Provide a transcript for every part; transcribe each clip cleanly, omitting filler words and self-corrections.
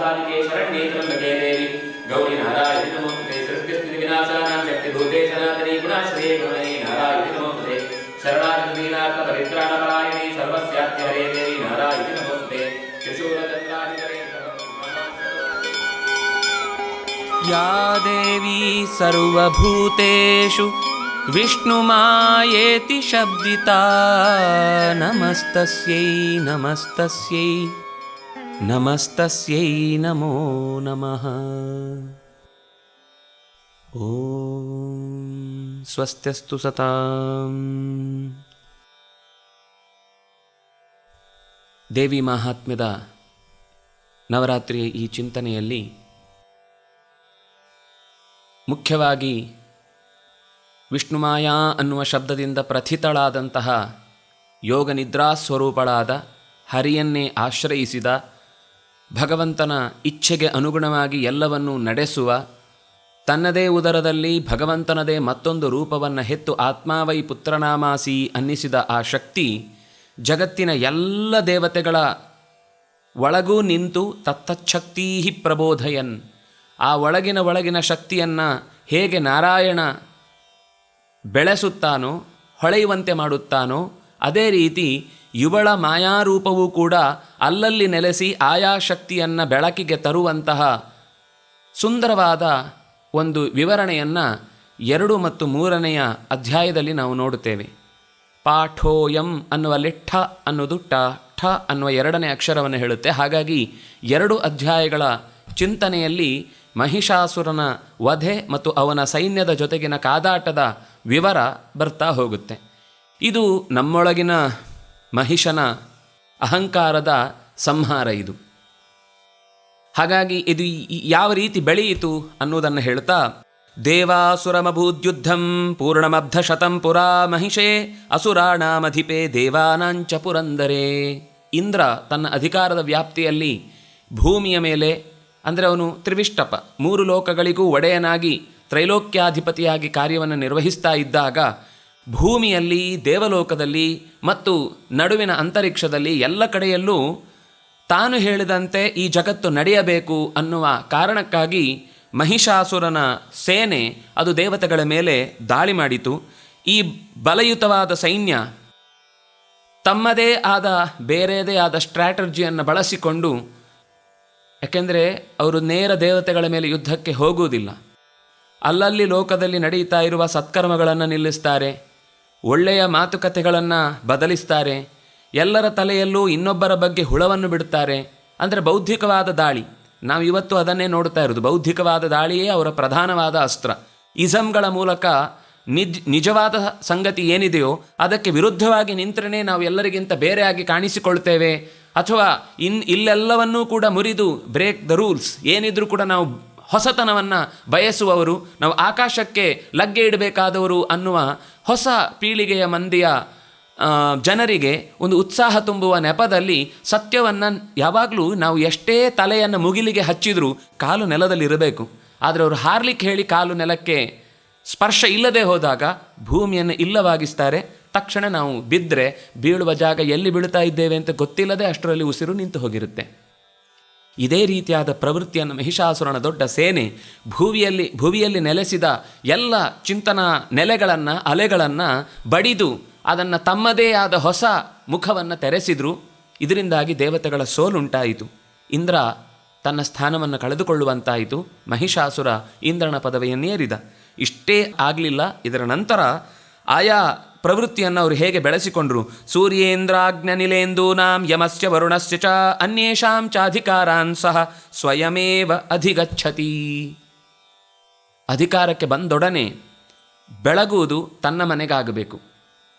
साधिके शरण्ये त्र्यम्बके देवी गौरी नारायणि नमोस्तुते सृष्टिस्थिति विनाशानां शक्तिभूते सनातनी गुणाश्रये गुणमयी नारायणि नमोस्तुते शरणागत दीनार्थ परित्राणपरायणी सर्वस्यात्यहरे देवी नारायणि नमोस्तुते त्रिशूलचन्द्राधिकरे या देवी सर्वभूतेषु विष्णुमायेति शब्दिता नमस्तस्यै नमस्तस्यै नमस्तस्यै नमो नमः। ಓಂ ಸ್ವಸ್ತ್ಯಸ್ತು ಸತಾಂ. ದೇವಿ ಮಹಾತ್ಮ್ಯದ ನವರಾತ್ರಿಯ ಈ ಚಿಂತನೆಯಲ್ಲಿ ಮುಖ್ಯವಾಗಿ ವಿಷ್ಣುಮಾಯಾ ಅನ್ನುವ ಶಬ್ದದಿಂದ ಪ್ರಥಿತಳಾದಂತಹ ಯೋಗ ನಿದ್ರಾ ಸ್ವರೂಪಳಾದ ಹರಿಯನ್ನೇ ಆಶ್ರಯಿಸಿದ ಭಗವಂತನ ಇಚ್ಛೆಗೆ ಅನುಗುಣವಾಗಿ ಎಲ್ಲವನ್ನೂ ನಡೆಸುವ, ತನ್ನದೇ ಉದರದಲ್ಲಿ ಭಗವಂತನದೇ ಮತ್ತೊಂದು ರೂಪವನ್ನು ಹೆತ್ತು ಆತ್ಮಾವೈ ಪುತ್ರನಾಮಾಸಿ ಅನ್ನಿಸಿದ ಆ ಶಕ್ತಿ ಜಗತ್ತಿನ ಎಲ್ಲ ದೇವತೆಗಳ ಒಳಗೂ ನಿಂತು ತತ್ತಚ್ಛಕ್ತೀ ಪ್ರಬೋಧಯನ್, ಆ ಒಳಗಿನ ಶಕ್ತಿಯನ್ನು ಹೇಗೆ ನಾರಾಯಣ ಬೆಳೆಸುತ್ತಾನೋ ಹೊಳೆಯುವಂತೆ ಮಾಡುತ್ತಾನೋ ಅದೇ ರೀತಿ ಇವಳ ಮಾಯಾರೂಪವೂ ಕೂಡ ಅಲ್ಲಲ್ಲಿ ನೆಲೆಸಿ ಆಯಾ ಶಕ್ತಿಯನ್ನು ಬೆಳಕಿಗೆ ತರುವಂತಹ ಸುಂದರವಾದ ಒಂದು ವಿವರಣೆಯನ್ನು 2 ಮತ್ತು 3ನೆಯ ಅಧ್ಯಾಯದಲ್ಲಿ ನಾವು ನೋಡುತ್ತೇವೆ. ಪಾಠೋಯಂ ಅನ್ನುವಲ್ಲಿ ಠ ಅನ್ನೋದು ಠ ಅನ್ನುವ 2ನೇ ಅಕ್ಷರವನ್ನು ಹೇಳುತ್ತೆ. ಹಾಗಾಗಿ 2 ಅಧ್ಯಾಯಗಳ ಚಿಂತನೆಯಲ್ಲಿ ಮಹಿಷಾಸುರನ ವಧೆ ಮತ್ತು ಅವನ ಸೈನ್ಯದ ಜೊತೆಗಿನ ಕಾದಾಟದ ವಿವರ ಬರ್ತಾ ಹೋಗುತ್ತೆ. ಇದು ನಮ್ಮೊಳಗಿನ ಮಹಿಷನ ಅಹಂಕಾರದ ಸಂಹಾರ ಇದು. ಹಾಗಾಗಿ ಇದು ಯಾವ ರೀತಿ ಬೆಳೆಯಿತು ಅನ್ನೋದನ್ನು ಹೇಳ್ತಾ, ದೇವಾಸುರಮಭೂದ್ಯುದ್ಧಂ ಪೂರ್ಣಮಬ್ಧಶತಂ ಪುರಾ ಮಹಿಷೇ ಅಸುರಾಣಾಮಧಿಪೇ ದೇವಾನಾಂಚ ಪುರಂದರೇ. ಇಂದ್ರ ತನ್ನ ಅಧಿಕಾರದ ವ್ಯಾಪ್ತಿಯಲ್ಲಿ ಭೂಮಿಯ ಮೇಲೆ, ಅಂದರೆ ಅವನು ತ್ರಿವಿಷ್ಟಪ 3 ಲೋಕಗಳಿಗೂ ಒಡೆಯನಾಗಿ ತ್ರೈಲೋಕ್ಯಾಧಿಪತಿಯಾಗಿ ಕಾರ್ಯವನ್ನು ನಿರ್ವಹಿಸ್ತಾ ಇದ್ದಾಗ ಭೂಮಿಯಲ್ಲಿ, ದೇವಲೋಕದಲ್ಲಿ ಮತ್ತು ನಡುವಿನ ಅಂತರಿಕ್ಷದಲ್ಲಿ ಎಲ್ಲ ಕಡೆಯಲ್ಲೂ ತಾನು ಹೇಳಿದಂತೆ ಈ ಜಗತ್ತು ನಡೆಯಬೇಕು ಅನ್ನುವ ಕಾರಣಕ್ಕಾಗಿ ಮಹಿಷಾಸುರನ ಸೇನೆ ಅದು ದೇವತೆಗಳ ಮೇಲೆ ದಾಳಿ ಮಾಡಿತು. ಈ ಬಲಯುತವಾದ ಸೈನ್ಯ ತಮ್ಮದೇ ಆದ ಬೇರೆಯದೇ ಆದ ಸ್ಟ್ರಾಟಜಿಯನ್ನು ಬಳಸಿಕೊಂಡು, ಯಾಕೆಂದರೆ ಅವರು ನೇರ ದೇವತೆಗಳ ಮೇಲೆ ಯುದ್ಧಕ್ಕೆ ಹೋಗುವುದಿಲ್ಲ, ಅಲ್ಲಲ್ಲಿ ಲೋಕದಲ್ಲಿ ನಡೆಯುತ್ತಾ ಇರುವ ಸತ್ಕರ್ಮಗಳನ್ನು ನಿಲ್ಲಿಸ್ತಾರೆ, ಒಳ್ಳೆಯ ಮಾತುಕತೆಗಳನ್ನು ಬದಲಿಸ್ತಾರೆ, ಎಲ್ಲರ ತಲೆಯಲ್ಲೂ ಇನ್ನೊಬ್ಬರ ಬಗ್ಗೆ ಹುಳವನ್ನು ಬಿಡುತ್ತಾರೆ. ಅಂದರೆ ಬೌದ್ಧಿಕವಾದ ದಾಳಿ. ನಾವು ಇವತ್ತು ಅದನ್ನೇ ನೋಡ್ತಾ ಇರೋದು. ಬೌದ್ಧಿಕವಾದ ದಾಳಿಯೇ ಅವರ ಪ್ರಧಾನವಾದ ಅಸ್ತ್ರ. ಇಸಮ್ಗಳ ಮೂಲಕ ನಿಜವಾದ ಸಂಗತಿ ಏನಿದೆಯೋ ಅದಕ್ಕೆ ವಿರುದ್ಧವಾಗಿ ನಿಂತರೆ ನಾವು ಎಲ್ಲರಿಗಿಂತ ಬೇರೆಯಾಗಿ ಕಾಣಿಸಿಕೊಳ್ತೇವೆ. ಅಥವಾ ಇಲ್ಲೆಲ್ಲವನ್ನೂ ಕೂಡ ಮುರಿದು ಬ್ರೇಕ್ ದ ರೂಲ್ಸ್, ಏನಿದ್ರೂ ಕೂಡ ನಾವು ಹೊಸತನವನ್ನು ಬಯಸುವವರು, ನಾವು ಆಕಾಶಕ್ಕೆ ಲಗ್ಗೆ ಇಡಬೇಕಾದವರು ಅನ್ನುವ ಹೊಸ ಪೀಳಿಗೆಯ ಮಂದಿಯ ಜನರಿಗೆ ಒಂದು ಉತ್ಸಾಹ ತುಂಬುವ ನೆಪದಲ್ಲಿ ಸತ್ಯವನ್ನು ಯಾವಾಗಲೂ ನಾವು ಎಷ್ಟೇ ತಲೆಯನ್ನು ಮುಗಿಲಿಗೆ ಹಚ್ಚಿದರೂ ಕಾಲು ನೆಲದಲ್ಲಿರಬೇಕು. ಆದರೆ ಅವರು ಹಾರ್ಲಿಕ್ಕೆ ಹೇಳಿ ಕಾಲು ನೆಲಕ್ಕೆ ಸ್ಪರ್ಶ ಇಲ್ಲದೆ ಹೋದಾಗ ಭೂಮಿಯನ್ನು ಇಲ್ಲವಾಗಿಸ್ತಾರೆ. ತಕ್ಷಣ ನಾವು ಬಿದ್ದರೆ ಬೀಳುವ ಜಾಗ ಎಲ್ಲಿ ಬೀಳ್ತಾ ಇದ್ದೇವೆ ಅಂತ ಗೊತ್ತಿಲ್ಲದೆ ಅಷ್ಟರಲ್ಲಿ ಉಸಿರು ನಿಂತು ಹೋಗಿರುತ್ತೆ. ಇದೇ ರೀತಿಯಾದ ಪ್ರವೃತ್ತಿಯನ್ನು ಮಹಿಷಾಸುರನ ದೊಡ್ಡ ಸೇನೆ ಭುವಿಯಲ್ಲಿ ನೆಲೆಸಿದ ಎಲ್ಲ ಚಿಂತನಾ ನೆಲೆಗಳನ್ನು, ಅಲೆಗಳನ್ನು ಬಡಿದು ಅದನ್ನು ತಮ್ಮದೇ ಆದ ಹೊಸ ಮುಖವನ್ನು ತೆರೆಸಿದರು. ಇದರಿಂದಾಗಿ ದೇವತೆಗಳ ಸೋಲುಂಟಾಯಿತು. ಇಂದ್ರ ತನ್ನ ಸ್ಥಾನವನ್ನು ಕಳೆದುಕೊಳ್ಳುವಂತಾಯಿತು. ಮಹಿಷಾಸುರ ಇಂದ್ರನ ಪದವಿಯನ್ನೇರಿದ. ಇಷ್ಟೇ ಆಗಲಿಲ್ಲ, ಇದರ ನಂತರ ಆಯಾ ಪ್ರವೃತ್ತಿಯನ್ನು ಅವರು ಹೇಗೆ ಬೆಳೆಸಿಕೊಂಡ್ರು. ಸೂರ್ಯೇಂದ್ರಾಜ್ಞನಿಲೇಂದೂನಾಂ ಯಮಸ್ಯ ವರುಣಸ್ಯ ಚ ಅನ್ಯೇಷಾಂ ಚಾಧಿಕಾರಾನ್ ಸಹ ಸ್ವಯಮೇವ ಅಧಿಗಚ್ಚತಿ. ಅಧಿಕಾರಕ್ಕೆ ಬಂದೊಡನೆ ಬೆಳಗುವುದು ತನ್ನ ಮನೆಗಾಗಬೇಕು.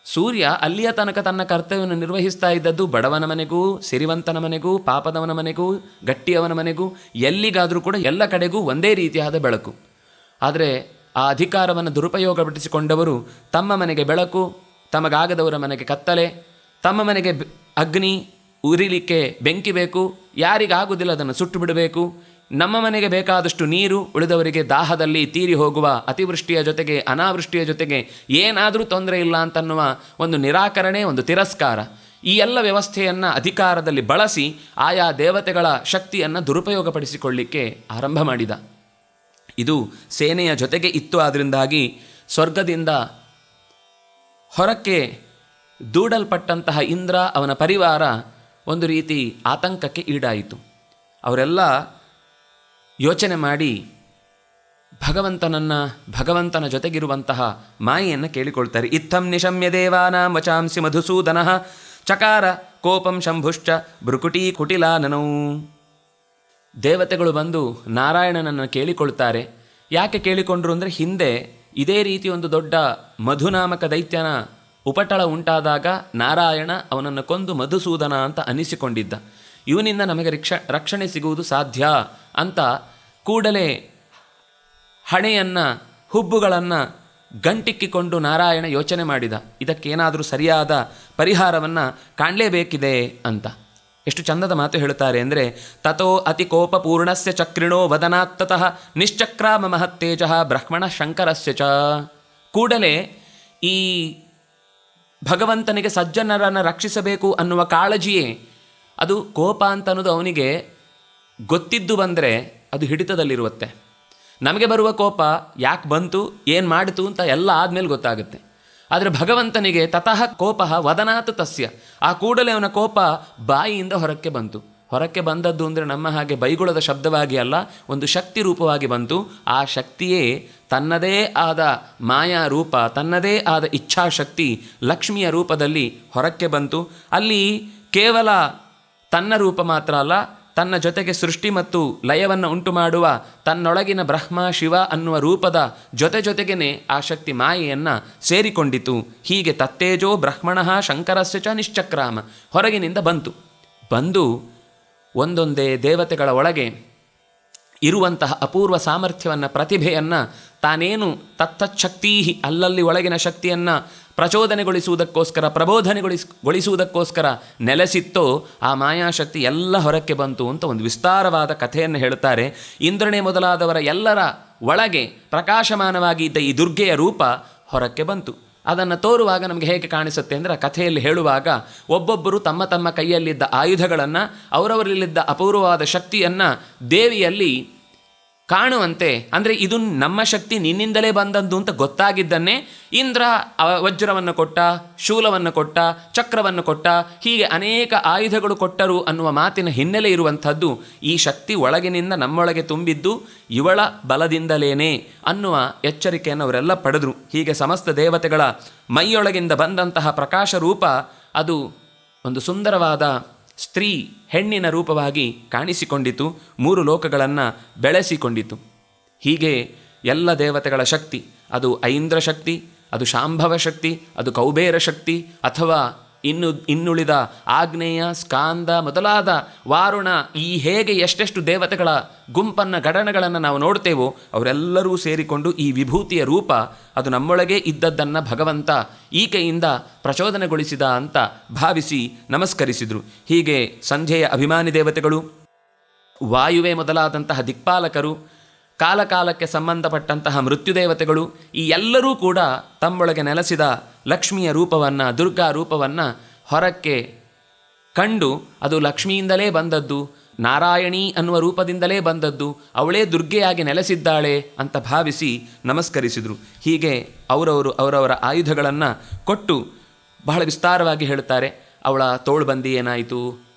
ಸೂರ್ಯ ಅಲ್ಲಿಯ ತನಕ ತನ್ನ ಕರ್ತವ್ಯವನ್ನು ನಿರ್ವಹಿಸ್ತಾ ಇದ್ದದ್ದು ಬಡವನ ಮನೆಗೂ, ಸಿರಿವಂತನ ಮನೆಗೂ, ಪಾಪದವನ ಮನೆಗೂ, ಗಟ್ಟಿಯವನ ಮನೆಗೂ, ಎಲ್ಲಿಗಾದರೂ ಕೂಡ ಎಲ್ಲ ಕಡೆಗೂ ಒಂದೇ ರೀತಿಯಾದ ಬೆಳಕು. ಆದರೆ ಆ ಅಧಿಕಾರವನ್ನು ದುರುಪಯೋಗಪಡಿಸಿಕೊಂಡವರು ತಮ್ಮ ಮನೆಗೆ ಬೆಳಕು, ತಮಗಾಗದವರ ಮನೆಗೆ ಕತ್ತಲೆ, ತಮ್ಮ ಮನೆಗೆ ಅಗ್ನಿ ಉರಿಲಿಕ್ಕೆ ಬೆಂಕಿ ಬೇಕು, ಯಾರಿಗಾಗುವುದಿಲ್ಲ ಅದನ್ನು ಸುಟ್ಟು ಬಿಡಬೇಕು, ನಮ್ಮ ಮನೆಗೆ ಬೇಕಾದಷ್ಟು ನೀರು, ಉಳಿದವರಿಗೆ ದಾಹದಲ್ಲಿ ತೀರಿ ಹೋಗುವ ಅತಿವೃಷ್ಟಿಯ ಜೊತೆಗೆ ಅನಾವೃಷ್ಟಿಯ ಜೊತೆಗೆ ಏನಾದರೂ ತೊಂದರೆ ಇಲ್ಲ ಅಂತನ್ನುವ ಒಂದು ನಿರಾಕರಣೆ, ಒಂದು ತಿರಸ್ಕಾರ. ಈ ಎಲ್ಲ ವ್ಯವಸ್ಥೆಯನ್ನು ಅಧಿಕಾರದಲ್ಲಿ ಬಳಸಿ ಆಯಾ ದೇವತೆಗಳ ಶಕ್ತಿಯನ್ನು ದುರುಪಯೋಗಪಡಿಸಿಕೊಳ್ಳಿಕ್ಕೆ ಆರಂಭ ಮಾಡಿದ. ಇದು ಸೇನೆಯ ಜೊತೆಗೆ ಇತ್ತು. ಆದ್ದರಿಂದಾಗಿ ಸ್ವರ್ಗದಿಂದ ಹೊರಕ್ಕೆ ದೂಡಲ್ಪಟ್ಟಂತಹ ಇಂದ್ರ ಅವನ ಪರಿವಾರ ಒಂದು ರೀತಿ ಆತಂಕಕ್ಕೆ ಈಡಾಯಿತು. ಅವರೆಲ್ಲ ಯೋಚನೆ ಮಾಡಿ ಭಗವಂತನ ಜೊತೆಗಿರುವಂತಹ ಮಾಯೆಯನ್ನು ಕೇಳಿಕೊಳ್ತಾರೆ. ಇತ್ತಂ ನಿಶಮ್ಯ ದೇವಾನಾಂ ವಚಾಂಸಿ ಮಧುಸೂದನ ಚಕಾರ ಕೋಪಂ ಶಂಭುಶ್ಚ ಭ್ರುಕುಟಿ ಕುಟಿಲಾನನೌ. ದೇವತೆಗಳು ಬಂದು ನಾರಾಯಣನನ್ನು ಕೇಳಿಕೊಳ್ತಾರೆ. ಯಾಕೆ ಕೇಳಿಕೊಂಡ್ರು ಅಂದರೆ, ಹಿಂದೆ ಇದೇ ರೀತಿ ಒಂದು ದೊಡ್ಡ ಮಧುನಾಮಕ ದೈತ್ಯನ ಉಪಟಳ ಉಂಟಾದಾಗ ನಾರಾಯಣ ಅವನನ್ನು ಕೊಂದು ಮಧುಸೂದನ ಅಂತ ಅನಿಸಿಕೊಂಡಿದ್ದ. ಇವನಿಂದ ನಮಗೆ ರಕ್ಷಣೆ ಸಿಗುವುದು ಸಾಧ್ಯ ಅಂತ ಕೂಡಲೇ ಹಣೆಯನ್ನು ಹುಬ್ಬುಗಳನ್ನು ಗಂಟಿಕ್ಕಿಕೊಂಡು ನಾರಾಯಣ ಯೋಚನೆ ಮಾಡಿದ. ಇದಕ್ಕೇನಾದರೂ ಸರಿಯಾದ ಪರಿಹಾರವನ್ನು ಕಾಣಲೇಬೇಕಿದೆ ಅಂತ. ಎಷ್ಟು ಚಂದದ ಮಾತು ಹೇಳುತ್ತಾರೆ ಅಂದರೆ, ತಥೋ ಅತಿ ಕೋಪಪೂರ್ಣಸ್ಯ ಚಕ್ರಿಣೋ ವದನಾತ್ತತಃ ನಿಶ್ಚಕ್ರಾಮ ಮಹತ್ತೇಜ ಬ್ರಹ್ಮಣ ಶಂಕರಸ್ಯ ಚ. ಕೂಡಲೇ ಈ ಭಗವಂತನಿಗೆ ಸಜ್ಜನರನ್ನು ರಕ್ಷಿಸಬೇಕು ಅನ್ನುವ ಕಾಳಜಿಯೇ ಅದು ಕೋಪ ಅಂತ ಅನ್ನೋದು ಅವನಿಗೆ ಗೊತ್ತಿದ್ದು ಬಂದರೆ ಅದು ಹಿಡಿತದಲ್ಲಿರುತ್ತದೆ. ನಮಗೆ ಬರುವ ಕೋಪ ಯಾಕೆ ಬಂತು, ಏನು ಮಾಡಿತು ಅಂತ ಎಲ್ಲ ಆದಮೇಲೆ ಗೊತ್ತಾಗುತ್ತೆ. ಆದರೆ ಭಗವಂತನಿಗೆ ತತಃ ಕೋಪ ವದನಾತ್ ತಸ್ಯ, ಆ ಕೂಡಲೇ ಅವನ ಕೋಪ ಬಾಯಿಯಿಂದ ಹೊರಕ್ಕೆ ಬಂತು. ಹೊರಕ್ಕೆ ಬಂದದ್ದು ಅಂದರೆ ನಮ್ಮ ಹಾಗೆ ಬೈಗುಳದ ಶಬ್ದವಾಗಿ ಅಲ್ಲ, ಒಂದು ಶಕ್ತಿ ರೂಪವಾಗಿ ಬಂತು. ಆ ಶಕ್ತಿಯೇ ತನ್ನದೇ ಆದ ಮಾಯಾ ರೂಪ, ತನ್ನದೇ ಆದ ಇಚ್ಛಾಶಕ್ತಿ ಲಕ್ಷ್ಮಿಯ ರೂಪದಲ್ಲಿ ಹೊರಕ್ಕೆ ಬಂತು. ಅಲ್ಲಿ ಕೇವಲ ತನ್ನ ರೂಪ ಮಾತ್ರ ಅಲ್ಲ, ತನ್ನ ಜೊತೆಗೆ ಸೃಷ್ಟಿ ಮತ್ತು ಲಯವನ್ನು ಉಂಟು ಮಾಡುವ ತನ್ನೊಳಗಿನ ಬ್ರಹ್ಮ ಶಿವ ಅನ್ನುವ ರೂಪದ ಜೊತೆಗೇ ಆ ಶಕ್ತಿ ಮಾಯೆಯನ್ನು ಸೇರಿಕೊಂಡಿತು. ಹೀಗೆ ತತ್ತೇಜೋ ಬ್ರಹ್ಮಣಃ ಶಂಕರಸ್ಯ ಚ ನಿಶ್ಚಕ್ರಾಮ, ಹೊರಗಿನಿಂದ ಬಂದು ಒಂದೊಂದೇ ದೇವತೆಗಳ ಒಳಗೆ ಇರುವಂತಹ ಅಪೂರ್ವ ಸಾಮರ್ಥ್ಯವನ್ನು, ಪ್ರತಿಭೆಯನ್ನು, ತಾನೇನು ತತ್ತಚ್ಛಕ್ತೀ ಅಲ್ಲಲ್ಲಿ ಒಳಗಿನ ಶಕ್ತಿಯನ್ನು ಪ್ರಚೋದನೆಗೊಳಿಸುವುದಕ್ಕೋಸ್ಕರ, ಪ್ರಬೋಧನೆಗೊಳಿಸುವುದಕ್ಕೋಸ್ಕರ ನೆಲೆಸಿತ್ತೋ ಆ ಮಾಯಾಶಕ್ತಿ ಎಲ್ಲ ಹೊರಕ್ಕೆ ಬಂತು ಅಂತ ಒಂದು ವಿಸ್ತಾರವಾದ ಕಥೆಯನ್ನು ಹೇಳುತ್ತಾರೆ. ಇಂದ್ರನೇ ಮೊದಲಾದವರ ಎಲ್ಲರ ಒಳಗೆ ಪ್ರಕಾಶಮಾನವಾಗಿ ಇದ್ದ ಈ ದುರ್ಗೆಯ ರೂಪ ಹೊರಕ್ಕೆ ಬಂತು. ಅದನ್ನು ತೋರುವಾಗ ನಮಗೆ ಹೇಗೆ ಕಾಣಿಸುತ್ತೆ ಅಂದರೆ, ಆ ಕಥೆಯಲ್ಲಿ ಹೇಳುವಾಗ ಒಬ್ಬೊಬ್ಬರು ತಮ್ಮ ತಮ್ಮ ಕೈಯಲ್ಲಿದ್ದ ಆಯುಧಗಳನ್ನು, ಅವರವರಲ್ಲಿದ್ದ ಅಪೂರ್ವವಾದ ಶಕ್ತಿಯನ್ನು ದೇವಿಯಲ್ಲಿ ಕಾಣುವಂತೆ, ಅಂದರೆ ಇದು ನಮ್ಮ ಶಕ್ತಿ ನಿನ್ನಿಂದಲೇ ಬಂದದ್ದು ಅಂತ ಗೊತ್ತಾಗಿದ್ದನ್ನೇ ಇಂದ್ರ ವಜ್ರವನ್ನು ಕೊಟ್ಟ, ಶೂಲವನ್ನು ಕೊಟ್ಟ, ಚಕ್ರವನ್ನು ಕೊಟ್ಟ, ಹೀಗೆ ಅನೇಕ ಆಯುಧಗಳು ಕೊಟ್ಟರು ಅನ್ನುವ ಮಾತಿನ ಹಿನ್ನೆಲೆ ಇರುವಂಥದ್ದು ಈ ಶಕ್ತಿ ಒಳಗಿನಿಂದ ನಮ್ಮೊಳಗೆ ತುಂಬಿದ್ದು ಇವಳ ಬಲದಿಂದಲೇನೆ ಅನ್ನುವ ಎಚ್ಚರಿಕೆಯನ್ನು ಅವರೆಲ್ಲ ಪಡೆದರು. ಹೀಗೆ ಸಮಸ್ತ ದೇವತೆಗಳ ಮೈಯೊಳಗಿಂದ ಬಂದಂತಹ ಪ್ರಕಾಶ ರೂಪ ಅದು ಒಂದು ಸುಂದರವಾದ ಸ್ತ್ರೀ, ಹೆಣ್ಣಿನ ರೂಪವಾಗಿ ಕಾಣಿಸಿಕೊಂಡಿತು. 3 ಲೋಕಗಳನ್ನು ಬೆಳೆಸಿಕೊಂಡಿತು. ಹೀಗೆ ಎಲ್ಲ ದೇವತೆಗಳ ಶಕ್ತಿ, ಅದು ಐಂದ್ರ ಶಕ್ತಿ, ಅದು ಶಾಂಭವ ಶಕ್ತಿ, ಅದು ಕೌಬೇರ ಶಕ್ತಿ, ಅಥವಾ ಇನ್ನುಳಿದ ಆಗ್ನೇಯ, ಸ್ಕಾಂದ ಮೊದಲಾದ ವಾರುಣ, ಈ ಹೇಗೆ ಎಷ್ಟೆಷ್ಟು ದೇವತೆಗಳ ಗುಂಪನ್ನು, ಗಣಗಳನ್ನು ನಾವು ನೋಡ್ತೇವೋ ಅವರೆಲ್ಲರೂ ಸೇರಿಕೊಂಡು ಈ ವಿಭೂತಿಯ ರೂಪ ಅದು ನಮ್ಮೊಳಗೆ ಇದ್ದದ್ದನ್ನು ಭಗವಂತ ಈಕೆಯಿಂದ ಪ್ರಚೋದನೆಗೊಳಿಸಿದ ಅಂತ ಭಾವಿಸಿ ನಮಸ್ಕರಿಸಿದರು. ಹೀಗೆ ಸಂಧ್ಯೆಯ ಅಭಿಮಾನಿ ದೇವತೆಗಳು, ವಾಯುವೆ ಮೊದಲಾದಂತಹ ದಿಕ್ಪಾಲಕರು, ಕಾಲಕಾಲಕ್ಕೆ ಸಂಬಂಧಪಟ್ಟಂತಹ ಮೃತ್ಯುದೇವತೆಗಳು, ಈ ಎಲ್ಲರೂ ಕೂಡ ತಮ್ಮೊಳಗೆ ನೆಲೆಸಿದ ಲಕ್ಷ್ಮಿಯ ರೂಪವನ್ನು, ದುರ್ಗಾ ರೂಪವನ್ನು ಹೊರಕ್ಕೆ ಕಂಡು ಅದು ಲಕ್ಷ್ಮಿಯಿಂದಲೇ ಬಂದದ್ದು, ನಾರಾಯಣಿ ಅನ್ನುವ ರೂಪದಿಂದಲೇ ಬಂದದ್ದು, ಅವಳೇ ದುರ್ಗೆಯಾಗಿ ನೆಲೆಸಿದ್ದಾಳೆ ಅಂತ ಭಾವಿಸಿ ನಮಸ್ಕರಿಸಿದರು. ಹೀಗೆ ಅವರವರ ಆಯುಧಗಳನ್ನು ಕೊಟ್ಟು ಬಹಳ ವಿಸ್ತಾರವಾಗಿ ಹೇಳುತ್ತಾರೆ. ಅವಳ ತೋಳ್ಬಂದಿ ಏನಾಯಿತು,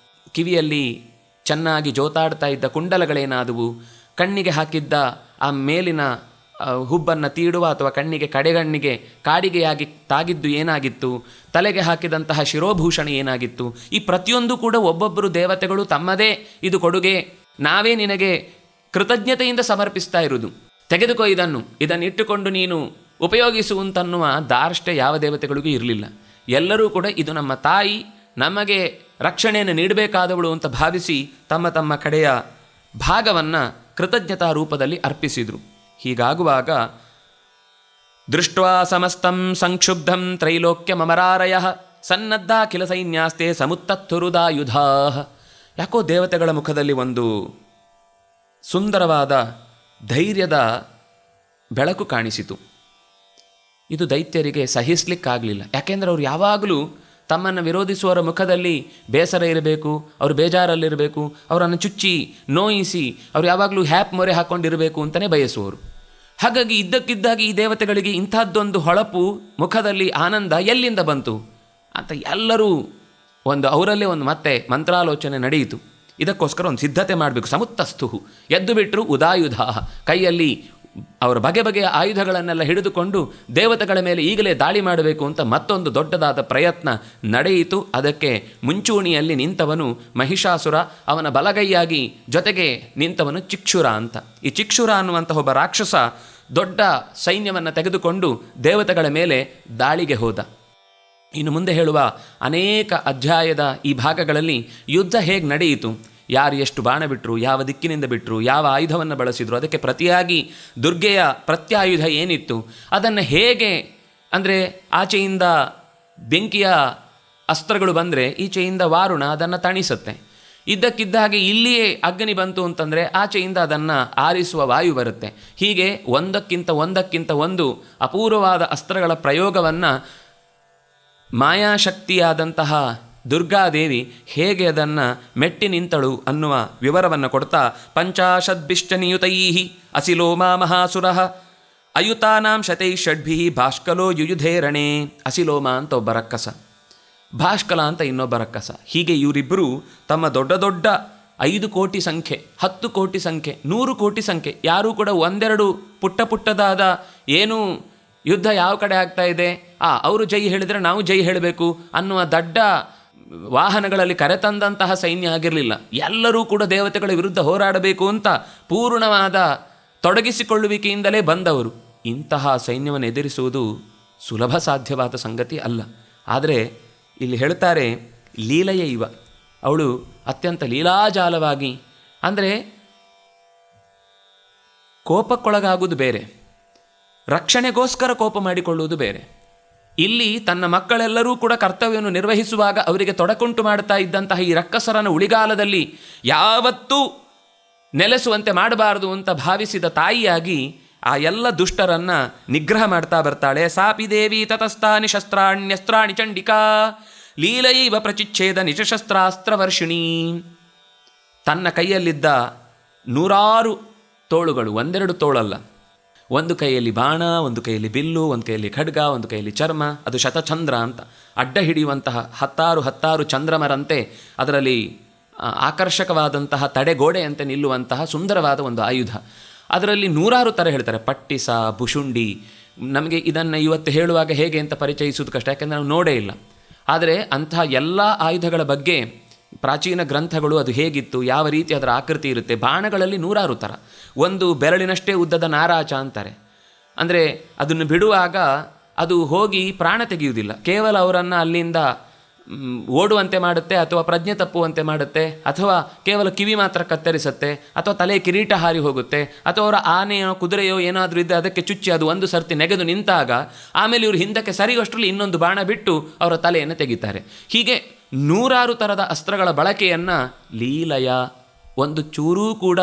ಕಿವಿಯಲ್ಲಿ ಚೆನ್ನಾಗಿ ಜೋತಾಡ್ತಾ ಇದ್ದ ಕುಂಡಲಗಳೇನಾದವು, ಕಣ್ಣಿಗೆ ಹಾಕಿದ್ದ ಆ ಮೇಲಿನ ಹುಬ್ಬನ್ನು ತೀಡುವ ಅಥವಾ ಕಣ್ಣಿಗೆ ಕಡೆಗಣ್ಣಿಗೆ ಕಾಡಿಗೆಯಾಗಿ ತಾಗಿದ್ದು ಏನಾಗಿತ್ತು, ತಲೆಗೆ ಹಾಕಿದಂತಹ ಶಿರೋಭೂಷಣ ಏನಾಗಿತ್ತು, ಈ ಪ್ರತಿಯೊಂದು ಕೂಡ ಒಬ್ಬೊಬ್ಬರು ದೇವತೆಗಳು ತಮ್ಮದೇ ಇದು ಕೊಡುಗೆ, ನಾವೇ ನಿನಗೆ ಕೃತಜ್ಞತೆಯಿಂದ ಸಮರ್ಪಿಸ್ತಾ ಇರುವುದು, ತೆಗೆದುಕೋ ಇದನ್ನಿಟ್ಟುಕೊಂಡು ನೀನು ಉಪಯೋಗಿಸುವಂತನ್ನುವ ದಾರ್ಷ್ಟ್ಯ ಯಾವ ದೇವತೆಗಳಿಗೂ ಇರಲಿಲ್ಲ. ಎಲ್ಲರೂ ಕೂಡ ಇದು ನಮ್ಮ ತಾಯಿ, ನಮಗೆ ರಕ್ಷಣೆಯನ್ನು ನೀಡಬೇಕಾದವಳು ಅಂತ ಭಾವಿಸಿ ತಮ್ಮ ತಮ್ಮ ಕಡೆಯ ಭಾಗವನ್ನು ಕೃತಜ್ಞತಾ ರೂಪದಲ್ಲಿ ಅರ್ಪಿಸಿದರು. ಹೀಗಾಗುವಾಗ ದೃಷ್ಟ್ವಾ ಸಮಸ್ತಂ ಸಂಕ್ಷುಬ್ಧಂ ತ್ರೈಲೋಕ್ಯಮರಾರಯ ಸನ್ನದ್ಧ ಕಿಲ ಸೈನ್ಯಾಸ್ತೆ ಸಮುತ್ತತ್ತುರುದಾಯುಧಾ. ಯಾಕೋ ದೇವತೆಗಳ ಮುಖದಲ್ಲಿ ಒಂದು ಸುಂದರವಾದ ಧೈರ್ಯದ ಬೆಳಕು ಕಾಣಿಸಿತು. ಇದು ದೈತ್ಯರಿಗೆ ಸಹಿಸಲಿಕ್ಕಾಗಲಿಲ್ಲ. ಯಾಕೆಂದರೆ ಅವರು ಯಾವಾಗಲೂ ತಮ್ಮನ್ನು ವಿರೋಧಿಸುವವರ ಮುಖದಲ್ಲಿ ಬೇಸರ ಇರಬೇಕು, ಅವರು ಬೇಜಾರಲ್ಲಿರಬೇಕು, ಅವರನ್ನು ಚುಚ್ಚಿ ನೋಯಿಸಿ ಅವರು ಯಾವಾಗಲೂ ಹ್ಯಾಪ್ ಮೊರೆ ಹಾಕ್ಕೊಂಡಿರಬೇಕು ಅಂತಲೇ ಬಯಸುವವರು. ಹಾಗಾಗಿ ಇದ್ದಕ್ಕಿದ್ದಾಗಿ ಈ ದೇವತೆಗಳಿಗೆ ಇಂಥದ್ದೊಂದು ಹೊಳಪು, ಮುಖದಲ್ಲಿ ಆನಂದ ಎಲ್ಲಿಂದ ಬಂತು ಅಂತ ಎಲ್ಲರೂ ಅವರಲ್ಲೇ ಮತ್ತೆ ಮಂತ್ರಾಲೋಚನೆ ನಡೆಯಿತು. ಇದಕ್ಕೋಸ್ಕರ ಒಂದು ಸಿದ್ಧತೆ ಮಾಡಬೇಕು. ಸಮುತ್ತಸ್ಥು ಎದ್ದು ಬಿಟ್ಟರು ಉದಾಯುಧ, ಕೈಯಲ್ಲಿ ಅವರ ಬಗೆ ಬಗೆಯ ಆಯುಧಗಳನ್ನೆಲ್ಲ ಹಿಡಿದುಕೊಂಡು ದೇವತೆಗಳ ಮೇಲೆ ಈಗಲೇ ದಾಳಿ ಮಾಡಬೇಕು ಅಂತ ಮತ್ತೊಂದು ದೊಡ್ಡದಾದ ಪ್ರಯತ್ನ ನಡೆಯಿತು. ಅದಕ್ಕೆ ಮುಂಚೂಣಿಯಲ್ಲಿ ನಿಂತವನು ಮಹಿಷಾಸುರ, ಅವನ ಬಲಗೈಯಾಗಿ ಜೊತೆಗೆ ನಿಂತವನು ಚಿಕ್ಷುರ ಅಂತ. ಈ ಚಿಕ್ಷುರ ಅನ್ನುವಂಥ ಒಬ್ಬ ರಾಕ್ಷಸ ದೊಡ್ಡ ಸೈನ್ಯವನ್ನು ತೆಗೆದುಕೊಂಡು ದೇವತೆಗಳ ಮೇಲೆ ದಾಳಿಗೆ ಹೋದ. ಇನ್ನು ಮುಂದೆ ಹೇಳುವ ಅನೇಕ ಅಧ್ಯಾಯದ ಈ ಭಾಗಗಳಲ್ಲಿ ಯುದ್ಧ ಹೇಗೆ ನಡೆಯಿತು, ಯಾರು ಎಷ್ಟು ಬಾಣ ಬಿಟ್ಟರು, ಯಾವ ದಿಕ್ಕಿನಿಂದ ಬಿಟ್ಟರು, ಯಾವ ಆಯುಧವನ್ನು ಬಳಸಿದರು, ಅದಕ್ಕೆ ಪ್ರತಿಯಾಗಿ ದುರ್ಗೆಯ ಪ್ರತ್ಯಾಯುಧ ಏನಿತ್ತು, ಅದನ್ನು ಹೇಗೆ ಅಂದರೆ ಆಚೆಯಿಂದ ಬೆಂಕಿಯ ಅಸ್ತ್ರಗಳು ಬಂದರೆ ಈಚೆಯಿಂದ ವಾರುಣ ಅದನ್ನು ತಣಿಸುತ್ತೆ. ಇದ್ದಕ್ಕಿದ್ದಾಗೆ ಇಲ್ಲಿಯೇ ಅಗ್ನಿ ಬಂತು ಅಂತಂದರೆ ಆಚೆಯಿಂದ ಅದನ್ನು ಆರಿಸುವ ವಾಯು ಬರುತ್ತೆ. ಹೀಗೆ ಒಂದಕ್ಕಿಂತ ಒಂದು ಅಪೂರ್ವವಾದ ಅಸ್ತ್ರಗಳ ಪ್ರಯೋಗವನ್ನು ಮಾಯಾಶಕ್ತಿಯಾದಂತಹ ದುರ್ಗಾದೇವಿ ಹೇಗೆ ಅದನ್ನು ಮೆಟ್ಟಿ ನಿಂತಳು ಅನ್ನುವ ವಿವರವನ್ನು ಕೊಡ್ತಾ, ಪಂಚಾಶದ್ಭಿಷ್ಟನಿಯುತೈ ಅಸಿಲೋಮಾ ಮಹಾಸುರಃ ಅಯುತಾನಾಂ ಶತೈ ಷಡ್ಭಿ ಭಾಷ್ಕಲೋ ಯುಯುಧೇರಣೆ. ಅಸಿಲೋಮ ಅಂತ ಒಬ್ಬ ರಕ್ಕಸ, ಭಾಷ್ಕಲ ಅಂತ ಇನ್ನೊಬ್ಬ ರಕ್ಕಸ. ಹೀಗೆ ಇವರಿಬ್ಬರು ತಮ್ಮ ದೊಡ್ಡ ದೊಡ್ಡ 5 ಕೋಟಿ ಸಂಖ್ಯೆ, 10 ಕೋಟಿ ಸಂಖ್ಯೆ, 100 ಕೋಟಿ ಸಂಖ್ಯೆ, ಯಾರೂ ಕೂಡ ಒಂದೆರಡು ಪುಟ್ಟದಾದ ಏನು ಯುದ್ಧ ಯಾವ ಕಡೆ ಆಗ್ತಾ ಇದೆ, ಅವರು ಜೈ ಹೇಳಿದರೆ ನಾವು ಜೈ ಹೇಳಬೇಕು ಅನ್ನುವ ದಡ್ಡ ವಾಹನಗಳಲ್ಲಿ ಕರೆತಂದಂತಹ ಸೈನ್ಯ ಆಗಿರಲಿಲ್ಲ. ಎಲ್ಲರೂ ಕೂಡ ದೇವತೆಗಳ ವಿರುದ್ಧ ಹೋರಾಡಬೇಕು ಅಂತ ಪೂರ್ಣವಾದ ತೊಡಗಿಸಿಕೊಳ್ಳುವಿಕೆಯಿಂದಲೇ ಬಂದವರು. ಇಂತಹ ಸೈನ್ಯವನ್ನು ಎದುರಿಸುವುದು ಸುಲಭ ಸಾಧ್ಯವಾದ ಸಂಗತಿ ಅಲ್ಲ. ಆದರೆ ಇಲ್ಲಿ ಹೇಳ್ತಾರೆ, ಲೀಲೆಯೇ ಇವ, ಅವಳು ಅತ್ಯಂತ ಲೀಲಾಜಾಲವಾಗಿ, ಅಂದರೆ ಕೋಪಕ್ಕೊಳಗಾಗುವುದು ಬೇರೆ, ರಕ್ಷಣೆಗೋಸ್ಕರ ಕೋಪ ಮಾಡಿಕೊಳ್ಳುವುದು ಬೇರೆ. ಇಲ್ಲಿ ತನ್ನ ಮಕ್ಕಳೆಲ್ಲರೂ ಕೂಡ ಕರ್ತವ್ಯವನ್ನು ನಿರ್ವಹಿಸುವಾಗ ಅವರಿಗೆ ತೊಡಕುಂಟು ಮಾಡ್ತಾ ಇದ್ದಂತಹ ಈ ರಕ್ಕಸರನ್ನು ಉಳಿಗಾಲದಲ್ಲಿ ಯಾವತ್ತೂ ನೆಲೆಸುವಂತೆ ಮಾಡಬಾರದು ಅಂತ ಭಾವಿಸಿದ ತಾಯಿಯಾಗಿ ಆ ಎಲ್ಲ ದುಷ್ಟರನ್ನು ನಿಗ್ರಹ ಮಾಡ್ತಾ ಬರ್ತಾಳೆ. ಸಾಪಿ ದೇವಿ ತತಸ್ಥಾನಿ ಶಸ್ತ್ರಾಣ್ಯಸ್ತ್ರಾಣಿ ಚಂಡಿಕಾ ಲೀಲೈವ ಪ್ರಚಿಚ್ಛೇದ ನಿಜಶಸ್ತ್ರಾಸ್ತ್ರವರ್ಷಿಣಿ. ತನ್ನ ಕೈಯಲ್ಲಿದ್ದ 100 ತೋಳುಗಳು, ಒಂದೆರಡು ತೋಳಲ್ಲ, ಒಂದು ಕೈಯಲ್ಲಿ ಬಾಣ, ಒಂದು ಕೈಯಲ್ಲಿ ಬಿಲ್ಲು, ಒಂದು ಕೈಯಲ್ಲಿ ಖಡ್ಗ, ಒಂದು ಕೈಯಲ್ಲಿ ಚರ್ಮ, ಅದು ಶತಚಂದ್ರ ಅಂತ ಅಡ್ಡ ಹಿಡಿಯುವಂತಹ 10 ಚಂದ್ರಮರಂತೆ ಅದರಲ್ಲಿ ಆಕರ್ಷಕವಾದಂತಹ ತಡೆಗೋಡೆಯಂತೆ ನಿಲ್ಲುವಂತಹ ಸುಂದರವಾದ ಒಂದು ಆಯುಧ. ಅದರಲ್ಲಿ 100 ಥರ ಹೇಳ್ತಾರೆ, ಪಟ್ಟಿಸ, ಭುಷುಂಡಿ. ನಮಗೆ ಇದನ್ನು ಇವತ್ತು ಹೇಳುವಾಗ ಹೇಗೆ ಅಂತ ಪರಿಚಯಿಸೋದು ಕಷ್ಟ, ಯಾಕೆಂದರೆ ನಾವು ನೋಡೇ ಇಲ್ಲ. ಆದರೆ ಅಂತಹ ಎಲ್ಲ ಆಯುಧಗಳ ಬಗ್ಗೆ ಪ್ರಾಚೀನ ಗ್ರಂಥಗಳು ಅದು ಹೇಗಿತ್ತು, ಯಾವ ರೀತಿ ಅದರ ಆಕೃತಿ ಇರುತ್ತೆ. ಬಾಣಗಳಲ್ಲಿ 100 ಥರ, ಒಂದು ಬೆರಳಿನಷ್ಟೇ ಉದ್ದದ ನಾರಾಚ ಅಂತಾರೆ. ಅಂದರೆ ಅದನ್ನು ಬಿಡುವಾಗ ಅದು ಹೋಗಿ ಪ್ರಾಣ ತೆಗೆಯುವುದಿಲ್ಲ, ಕೇವಲ ಅವರನ್ನು ಅಲ್ಲಿಂದ ಓಡುವಂತೆ ಮಾಡುತ್ತೆ, ಅಥವಾ ಪ್ರಜ್ಞೆ ತಪ್ಪುವಂತೆ ಮಾಡುತ್ತೆ, ಅಥವಾ ಕೇವಲ ಕಿವಿ ಮಾತ್ರ ಕತ್ತರಿಸುತ್ತೆ, ಅಥವಾ ತಲೆ ಕಿರೀಟ ಹಾರಿ ಹೋಗುತ್ತೆ, ಅಥವಾ ಅವರ ಆನೆಯೋ ಕುದುರೆಯೋ ಏನಾದರೂ ಇದ್ದರೆ ಅದಕ್ಕೆ ಚುಚ್ಚಿ ಅದು ಒಂದು ಸರ್ತಿ ನೆಗೆದು ನಿಂತಾಗ ಆಮೇಲೆ ಇವರು ಹಿಂದಕ್ಕೆ ಸರಿಯಷ್ಟರಲ್ಲಿ ಇನ್ನೊಂದು ಬಾಣ ಬಿಟ್ಟು ಅವರ ತಲೆಯನ್ನು ತೆಗಿತಾರೆ. ಹೀಗೆ 100 ಥರದ ಅಸ್ತ್ರಗಳ ಬಳಕೆಯನ್ನು ಲೀಲಯ, ಒಂದು ಚೂರೂ ಕೂಡ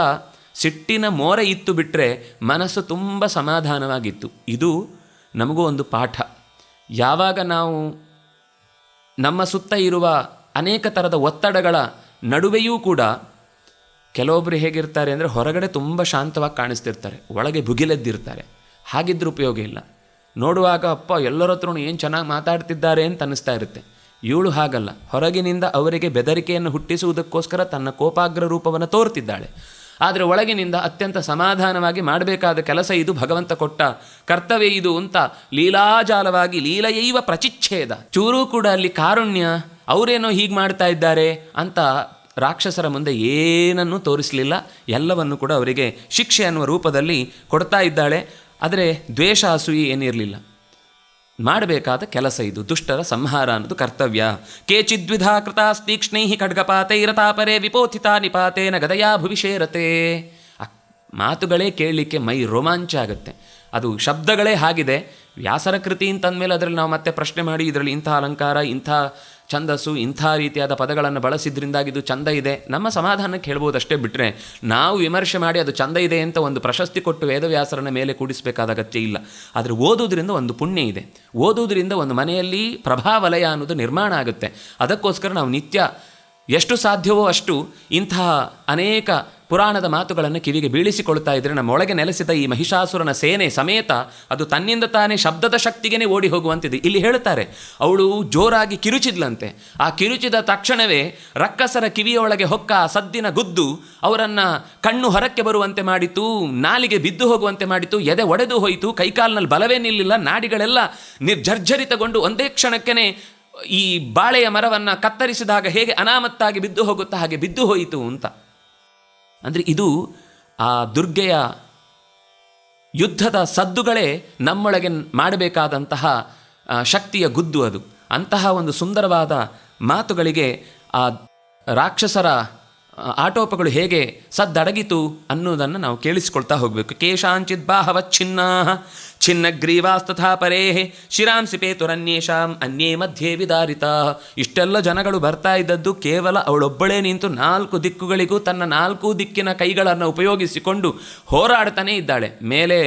ಸಿಟ್ಟಿನ ಮೋರೆ ಇತ್ತು ಬಿಟ್ಟರೆ ಮನಸ್ಸು ತುಂಬ ಸಮಾಧಾನವಾಗಿತ್ತು. ಇದು ನಮಗೂ ಒಂದು ಪಾಠ. ಯಾವಾಗ ನಾವು ನಮ್ಮ ಸುತ್ತ ಇರುವ ಅನೇಕ ಥರದ ಒತ್ತಡಗಳ ನಡುವೆಯೂ ಕೂಡ ಕೆಲವೊಬ್ಬರು ಹೇಗಿರ್ತಾರೆ ಅಂದರೆ ಹೊರಗಡೆ ತುಂಬ ಶಾಂತವಾಗಿ ಕಾಣಿಸ್ತಿರ್ತಾರೆ, ಒಳಗೆ ಭುಗಿಲೆದ್ದಿರ್ತಾರೆ. ಹಾಗಿದ್ರೂ ಉಪಯೋಗ ಇಲ್ಲ. ನೋಡುವಾಗ ಅಪ್ಪ ಎಲ್ಲರ ಹತ್ರನೂ ಏನು ಚೆನ್ನಾಗಿ ಮಾತಾಡ್ತಿದ್ದಾರೆ ಅಂತ ಅನ್ನಿಸ್ತಾ ಇರುತ್ತೆ. ಇವಳು ಹಾಗಲ್ಲ, ಹೊರಗಿನಿಂದ ಅವರಿಗೆ ಬೆದರಿಕೆಯನ್ನು ಹುಟ್ಟಿಸುವುದಕ್ಕೋಸ್ಕರ ತನ್ನ ಕೋಪಾಗ್ರ ರೂಪವನ್ನು ತೋರ್ತಿದ್ದಾಳೆ. ಆದರೆ ಒಳಗಿನಿಂದ ಅತ್ಯಂತ ಸಮಾಧಾನವಾಗಿ ಮಾಡಬೇಕಾದ ಕೆಲಸ ಇದು, ಭಗವಂತ ಕೊಟ್ಟ ಕರ್ತವ್ಯ ಇದು ಅಂತ ಲೀಲಾಜಾಲವಾಗಿ ಲೀಲೆಯೈವ ಪ್ರಚಿಚ್ಛೇದ, ಚೂರೂ ಕೂಡ ಅಲ್ಲಿ ಕಾರುಣ್ಯ, ಅವರೇನೋ ಹೀಗೆ ಮಾಡ್ತಾ ಇದ್ದಾರೆ ಅಂತ ರಾಕ್ಷಸರ ಮುಂದೆ ಏನನ್ನೂ ತೋರಿಸಲಿಲ್ಲ. ಎಲ್ಲವನ್ನು ಕೂಡ ಅವರಿಗೆ ಶಿಕ್ಷೆ ಅನ್ನುವ ರೂಪದಲ್ಲಿ ಕೊಡ್ತಾ ಇದ್ದಾಳೆ. ಆದರೆ ದ್ವೇಷ ಅಸೂಯೆ ಏನಿರಲಿಲ್ಲ. ಮಾಡಬೇಕಾದ ಕೆಲಸ ಇದು, ದುಷ್ಟರ ಸಂಹಾರ ಅನ್ನೋದು ಕರ್ತವ್ಯ. ಕೇಚಿದ್ವಿಧಾ ಕೃತಾಸ್ತೀಕ್ಷ್ಣೈ ಖಡ್ಗಪಾತೈರತಾಪರೆ ವಿಪೋಥಿತಾ ನಿಪಾತೇನ ಗದಯಾ ಭುವಿಷೇರತೆ. ಮಾತುಗಳೇ ಕೇಳಲಿಕ್ಕೆ ಮೈ ರೋಮಾಂಚ ಆಗುತ್ತೆ. ಅದು ಶಬ್ದಗಳೇ ಆಗಿದೆ. ವ್ಯಾಸರ ಕೃತಿ ಅಂತಂದಮೇಲೆ ಅದರಲ್ಲಿ ನಾವು ಮತ್ತೆ ಪ್ರಶ್ನೆ ಮಾಡಿ ಇದರಲ್ಲಿ ಇಂಥ ಅಲಂಕಾರ, ಇಂಥ ಛಂದಸ್ಸು ಇಂಥ ರೀತಿಯಾದ ಪದಗಳನ್ನು ಬಳಸಿದ್ರಿಂದಾಗಿ ಇದು ಚಂದ ಇದೆ, ನಮ್ಮ ಸಮಾಧಾನಕ್ಕೆ ಹೇಳ್ಬೋದಷ್ಟೇ ಬಿಟ್ಟರೆ ನಾವು ವಿಮರ್ಶೆ ಮಾಡಿ ಅದು ಚಂದ ಇದೆ ಅಂತ ಒಂದು ಪ್ರಶಸ್ತಿ ಕೊಟ್ಟು ವೇದವ್ಯಾಸರನ್ನ ಮೇಲೆ ಕೂಡಿಸಬೇಕಾದ ಅಗತ್ಯ ಇಲ್ಲ. ಆದರೆ ಓದೋದ್ರಿಂದ ಒಂದು ಪುಣ್ಯ ಇದೆ, ಓದೋದ್ರಿಂದ ಒಂದು ಮನೆಯಲ್ಲಿ ಪ್ರಭಾವಲಯ ಅನ್ನೋದು ನಿರ್ಮಾಣ ಆಗುತ್ತೆ. ಅದಕ್ಕೋಸ್ಕರ ನಾವು ನಿತ್ಯ ಎಷ್ಟು ಸಾಧ್ಯವೋ ಅಷ್ಟು ಇಂತಹ ಅನೇಕ ಪುರಾಣದ ಮಾತುಗಳನ್ನು ಕಿವಿಗೆ ಬೀಳಿಸಿಕೊಳ್ತಾ ಇದ್ದರೆ ನಮ್ಮೊಳಗೆ ನೆಲೆಸಿದ ಈ ಮಹಿಷಾಸುರನ ಸೇನೆ ಸಮೇತ ಅದು ತನ್ನಿಂದ ತಾನೇ ಶಬ್ದದ ಶಕ್ತಿಗೇ ಓಡಿ ಹೋಗುವಂತಿದೆ. ಇಲ್ಲಿ ಹೇಳ್ತಾರೆ, ಅವಳು ಜೋರಾಗಿ ಕಿರುಚಿದ್ಲಂತೆ. ಆ ಕಿರುಚಿದ ತಕ್ಷಣವೇ ರಕ್ಕಸರ ಕಿವಿಯೊಳಗೆ ಹೊಕ್ಕ ಸದ್ದಿನ ಗುದ್ದು ಅವರನ್ನು ಕಣ್ಣು ಹೊರಕ್ಕೆ ಬರುವಂತೆ ಮಾಡಿತು, ನಾಲಿಗೆ ಬಿದ್ದು ಹೋಗುವಂತೆ ಮಾಡಿತು, ಎದೆ ಒಡೆದು ಹೋಯಿತು, ಕೈಕಾಲಿನಲ್ಲಿ ಬಲವೇ ನಿಲ್ಲಿಲ್ಲ, ನಾಡಿಗಳೆಲ್ಲ ನಿರ್ಜರ್ಜರಿತಗೊಂಡು ಒಂದೇ ಕ್ಷಣಕ್ಕೇ ಈ ಬಾಳೆಯ ಮರವನ್ನು ಕತ್ತರಿಸಿದಾಗ ಹೇಗೆ ಅನಾಮತ್ತಾಗಿ ಬಿದ್ದು ಹೋಗುತ್ತಾ ಹಾಗೆ ಬಿದ್ದು ಹೋಯಿತು ಅಂತ. ಅಂದರೆ ಇದು ಆ ದುರ್ಗೆಯ ಯುದ್ಧದ ಸದ್ದುಗಳೇ ನಮ್ಮೊಳಗೆ ಮಾಡಬೇಕಾದಂತಹ ಶಕ್ತಿಯ ಗುದ್ದು ಅದು. ಅಂತಹ ಒಂದು ಸುಂದರವಾದ ಮಾತುಗಳಿಗೆ ಆ ರಾಕ್ಷಸರ ಆಟೋಪಗಳು ಹೇಗೆ ಸದ್ದಡಗಿತು ಅನ್ನೋದನ್ನು ನಾವು ಕೇಳಿಸಿಕೊಳ್ತಾ ಹೋಗಬೇಕು. ಕೇಶಾಂಚಿತ್ ಬಾಹವಚ್ಛಿನ್ನಾ ಛಿನ್ನಗ್ರೀವಾಸ್ತಥಾ ಪರೇ ಶಿರಾಂಸಿ ಪೇತುರನ್ಯೇಷಾಂ ಅನ್ಯೇ ಮಧ್ಯೆ ವಿದಾರಿತಾ. ಇಷ್ಟೆಲ್ಲ ಜನಗಳು ಬರ್ತಾ ಇದ್ದದ್ದು ಕೇವಲ ಅವಳೊಬ್ಬಳೇ ನಿಂತು 4 ದಿಕ್ಕುಗಳಿಗೂ ತನ್ನ 4 ದಿಕ್ಕಿನ ಕೈಗಳನ್ನು ಉಪಯೋಗಿಸಿಕೊಂಡು ಹೋರಾಡ್ತಾನೇ ಇದ್ದಾಳೆ. ಮೇಲೆ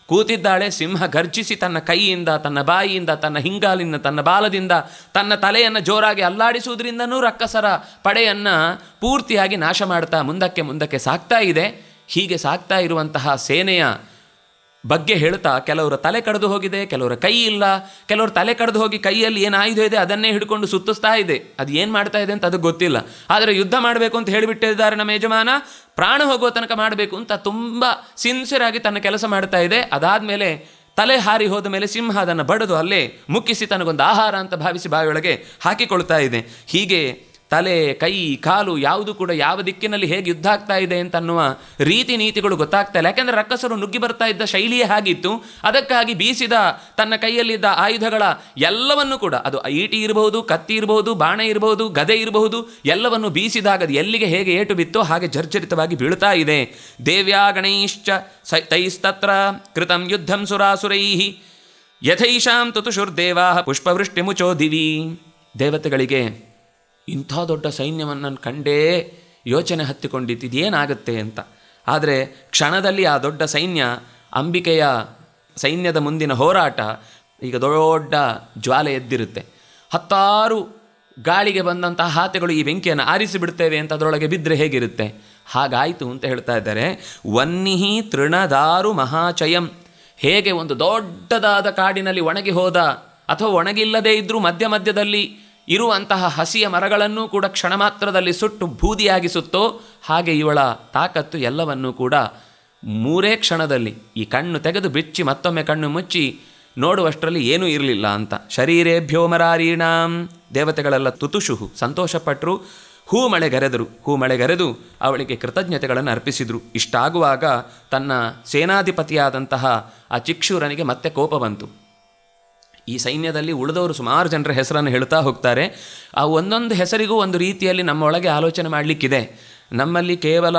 ಕೂತಿದ್ದಾಳೆ, ಸಿಂಹ ಗರ್ಜಿಸಿ ತನ್ನ ಕೈಯಿಂದ, ತನ್ನ ಬಾಯಿಯಿಂದ, ತನ್ನ ಹಿಂಗಾಲಿನ, ತನ್ನ ಬಾಲದಿಂದ ತನ್ನ ತಲೆಯನ್ನು ಜೋರಾಗಿ ಅಲ್ಲಾಡಿಸುವುದರಿಂದನೂ ರಕ್ಕಸರ ಪಡೆಯನ್ನು ಪೂರ್ತಿಯಾಗಿ ನಾಶ ಮಾಡ್ತಾ ಮುಂದಕ್ಕೆ ಸಾಗ್ತಾ ಇದೆ. ಹೀಗೆ ಸಾಗ್ತಾ ಇರುವಂತಹ ಸೇನೆಯ ಬಗ್ಗೆ ಹೇಳ್ತಾ ಕೆಲವರ ತಲೆ ಕಡಿದು ಹೋಗಿದೆ, ಕೆಲವರ ಕೈ ಇಲ್ಲ, ಕೆಲವರು ತಲೆ ಕಡಿದು ಹೋಗಿ ಕೈಯಲ್ಲಿ ಏನು ಆಯುಧ ಇದೆ ಅದನ್ನೇ ಹಿಡ್ಕೊಂಡು ಸುತ್ತಿಸ್ತಾ ಇದೆ. ಅದು ಏನು ಮಾಡ್ತಾ ಇದೆ ಅಂತ ಅದಕ್ಕೆ ಗೊತ್ತಿಲ್ಲ. ಆದರೆ ಯುದ್ಧ ಮಾಡಬೇಕು ಅಂತ ಹೇಳಿಬಿಟ್ಟಿದ್ದಾರೆ ನಮ್ಮ ಯಜಮಾನ, ಪ್ರಾಣ ಹೋಗುವ ತನಕ ಮಾಡಬೇಕು ಅಂತ ತುಂಬ ಸಿನ್ಸಿಯರ್ ಆಗಿ ತನ್ನ ಕೆಲಸ ಮಾಡ್ತಾ ಇದೆ. ಅದಾದಮೇಲೆ ತಲೆ ಹಾರಿ ಹೋದ ಮೇಲೆ ಸಿಂಹ ಅದನ್ನು ಬಡಿದು ಅಲ್ಲೇ ಮುಕ್ಕಿಸಿ ತನಗೊಂದು ಆಹಾರ ಅಂತ ಭಾವಿಸಿ ಬಾಯಿಯೊಳಗೆ ಹಾಕಿಕೊಳ್ತಾ ಇದೆ. ಹೀಗೆ ತಲೆ, ಕೈ, ಕಾಲು ಯಾವುದು ಕೂಡ ಯಾವ ದಿಕ್ಕಿನಲ್ಲಿ ಹೇಗೆ ಯುದ್ಧ ಆಗ್ತಾ ಇದೆ ಅಂತನ್ನುವ ರೀತಿ ನೀತಿಗಳು ಗೊತ್ತಾಗ್ತಾ ಇಲ್ಲ. ಯಾಕೆಂದರೆ ರಕ್ಕಸರು ನುಗ್ಗಿ ಬರ್ತಾ ಇದ್ದ ಶೈಲಿಯೇ ಹಾಗಿತ್ತು. ಅದಕ್ಕಾಗಿ ಬೀಸಿದ ತನ್ನ ಕೈಯಲ್ಲಿದ್ದ ಆಯುಧಗಳ ಎಲ್ಲವನ್ನು ಕೂಡ, ಅದು ಈಟಿ ಇರಬಹುದು, ಕತ್ತಿ ಇರಬಹುದು, ಬಾಣ ಇರಬಹುದು, ಗದೆ ಇರಬಹುದು, ಎಲ್ಲವನ್ನು ಬೀಸಿದಾಗ ಅದು ಎಲ್ಲಿಗೆ ಹೇಗೆ ಏಟು ಬಿತ್ತೋ ಹಾಗೆ ಜರ್ಜರಿತವಾಗಿ ಬೀಳ್ತಾ ಇದೆ. ದೇವ್ಯಾ ಗಣೈಶ್ಚ ತೈಸ್ತತ್ರ ಕೃತಂ ಯುದ್ಧಂ ಸುರಾಸುರೈಃ ಯಥೈಷಾಂ ತುತುಷುರ್ದೇವಾ ಪುಷ್ಪವೃಷ್ಟಿಮುಚೋ ದಿವಿ. ದೇವತೆಗಳಿಗೆ ಇಂಥ ದೊಡ್ಡ ಸೈನ್ಯವನ್ನು ಕಂಡೇ ಯೋಚನೆ ಹತ್ತಿಕೊಂಡಿದ್ದು ಇದೇನಾಗುತ್ತೆ ಅಂತ. ಆದರೆ ಕ್ಷಣದಲ್ಲಿ ಆ ದೊಡ್ಡ ಸೈನ್ಯ, ಅಂಬಿಕೆಯ ಸೈನ್ಯದ ಮುಂದಿನ ಹೋರಾಟ, ಈಗ ದೊಡ್ಡ ಜ್ವಾಲೆ ಎದ್ದಿರುತ್ತೆ. 10 ಗಾಳಿಗೆ ಬಂದಂತಹ ಹಾತೆಗಳು ಈ ಬೆಂಕಿಯನ್ನು ಆರಿಸಿಬಿಡ್ತೇವೆ ಅಂತ ಅದರೊಳಗೆ ಬಿದ್ದರೆ ಹೇಗಿರುತ್ತೆ, ಹಾಗಾಯಿತು ಅಂತ ಹೇಳ್ತಾ ಇದ್ದಾರೆ. ವನ್ನಿಹಿ ತೃಣದಾರು ಮಹಾಚಯಂ. ಹೇಗೆ ಒಂದು ದೊಡ್ಡದಾದ ಕಾಡಿನಲ್ಲಿ ಒಣಗಿ ಹೋದ ಅಥವಾ ಒಣಗಿಲ್ಲದೇ ಇದ್ದರೂ ಮಧ್ಯದಲ್ಲಿ ಇರುವಂತಹ ಹಸಿಯ ಮರಗಳನ್ನೂ ಕೂಡ ಕ್ಷಣ ಮಾತ್ರದಲ್ಲಿ ಸುಟ್ಟು ಬೂದಿಯಾಗಿಸುತ್ತೋ ಹಾಗೆ ಇವಳ ತಾಕತ್ತು ಎಲ್ಲವನ್ನೂ ಕೂಡ 3 ಕ್ಷಣದಲ್ಲಿ ಈ ಕಣ್ಣು ತೆಗೆದು ಬಿಚ್ಚಿ ಮತ್ತೊಮ್ಮೆ ಕಣ್ಣು ಮುಚ್ಚಿ ನೋಡುವಷ್ಟರಲ್ಲಿ ಏನೂ ಇರಲಿಲ್ಲ ಅಂತ. ಶರೀರೇಭ್ಯೋ ಮರಾರೀಣಾಂ. ದೇವತೆಗಳೆಲ್ಲ ತುತುಷು ಸಂತೋಷಪಟ್ಟರು, ಹೂಮಳೆಗರೆದು ಅವಳಿಗೆ ಕೃತಜ್ಞತೆಗಳನ್ನು ಅರ್ಪಿಸಿದರು. ಇಷ್ಟಾಗುವಾಗ ತನ್ನ ಸೇನಾಧಿಪತಿಯಾದಂತಹ ಆ ಚಿಕ್ಷೂರನಿಗೆ ಮತ್ತೆ ಕೋಪ ಬಂತು. ಈ ಸೈನ್ಯದಲ್ಲಿ ಉಳಿದವರು ಸುಮಾರು ಜನರ ಹೆಸರನ್ನು ಹೇಳ್ತಾ ಹೋಗ್ತಾರೆ. ಆ ಒಂದೊಂದು ಹೆಸರಿಗೂ ಒಂದು ರೀತಿಯಲ್ಲಿ ನಮ್ಮೊಳಗೆ ಆಲೋಚನೆ ಮಾಡಲಿಕ್ಕಿದೆ. ನಮ್ಮಲ್ಲಿ ಕೇವಲ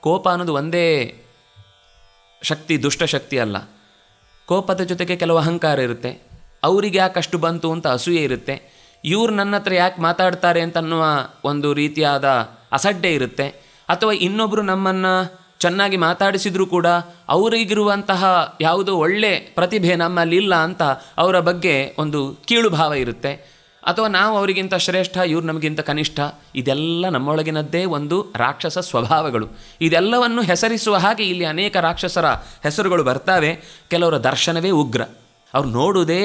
ಕೋಪ ಅನ್ನೋದು ಒಂದೇ ಶಕ್ತಿ, ದುಷ್ಟಶಕ್ತಿ ಅಲ್ಲ. ಕೋಪದ ಜೊತೆಗೆ ಕೆಲವು ಅಹಂಕಾರ ಇರುತ್ತೆ. ಅವರಿಗೆ ಯಾಕಷ್ಟು ಬಂತು ಅಂತ ಅಸೂಯೆ ಇರುತ್ತೆ. ಇವ್ರು ನನ್ನ ಹತ್ರ ಯಾಕೆ ಮಾತಾಡ್ತಾರೆ ಅಂತನ್ನುವ ಒಂದು ರೀತಿಯಾದ ಅಸಡ್ಡೆ ಇರುತ್ತೆ. ಅಥವಾ ಇನ್ನೊಬ್ಬರು ನಮ್ಮನ್ನು ಚೆನ್ನಾಗಿ ಮಾತಾಡಿಸಿದರೂ ಕೂಡ ಅವರಿಗಿರುವಂತಹ ಯಾವುದೋ ಒಳ್ಳೆ ಪ್ರತಿಭೆ ನಮ್ಮಲ್ಲಿ ಇಲ್ಲ ಅಂತ ಅವರ ಬಗ್ಗೆ ಒಂದು ಕೀಳು ಭಾವ ಇರುತ್ತೆ. ಅಥವಾ ನಾವು ಅವರಿಗಿಂತ ಶ್ರೇಷ್ಠ, ಇವ್ರು ನಮಗಿಂತ ಕನಿಷ್ಠ. ಇದೆಲ್ಲ ನಮ್ಮೊಳಗಿನದ್ದೇ ಒಂದು ರಾಕ್ಷಸ ಸ್ವಭಾವಗಳು. ಇದೆಲ್ಲವನ್ನು ಹೆಸರಿಸುವ ಹಾಗೆ ಇಲ್ಲಿ ಅನೇಕ ರಾಕ್ಷಸರ ಹೆಸರುಗಳು ಬರ್ತಾವೆ. ಕೆಲವರ ದರ್ಶನವೇ ಉಗ್ರ. ಅವ್ರು ನೋಡುವುದೇ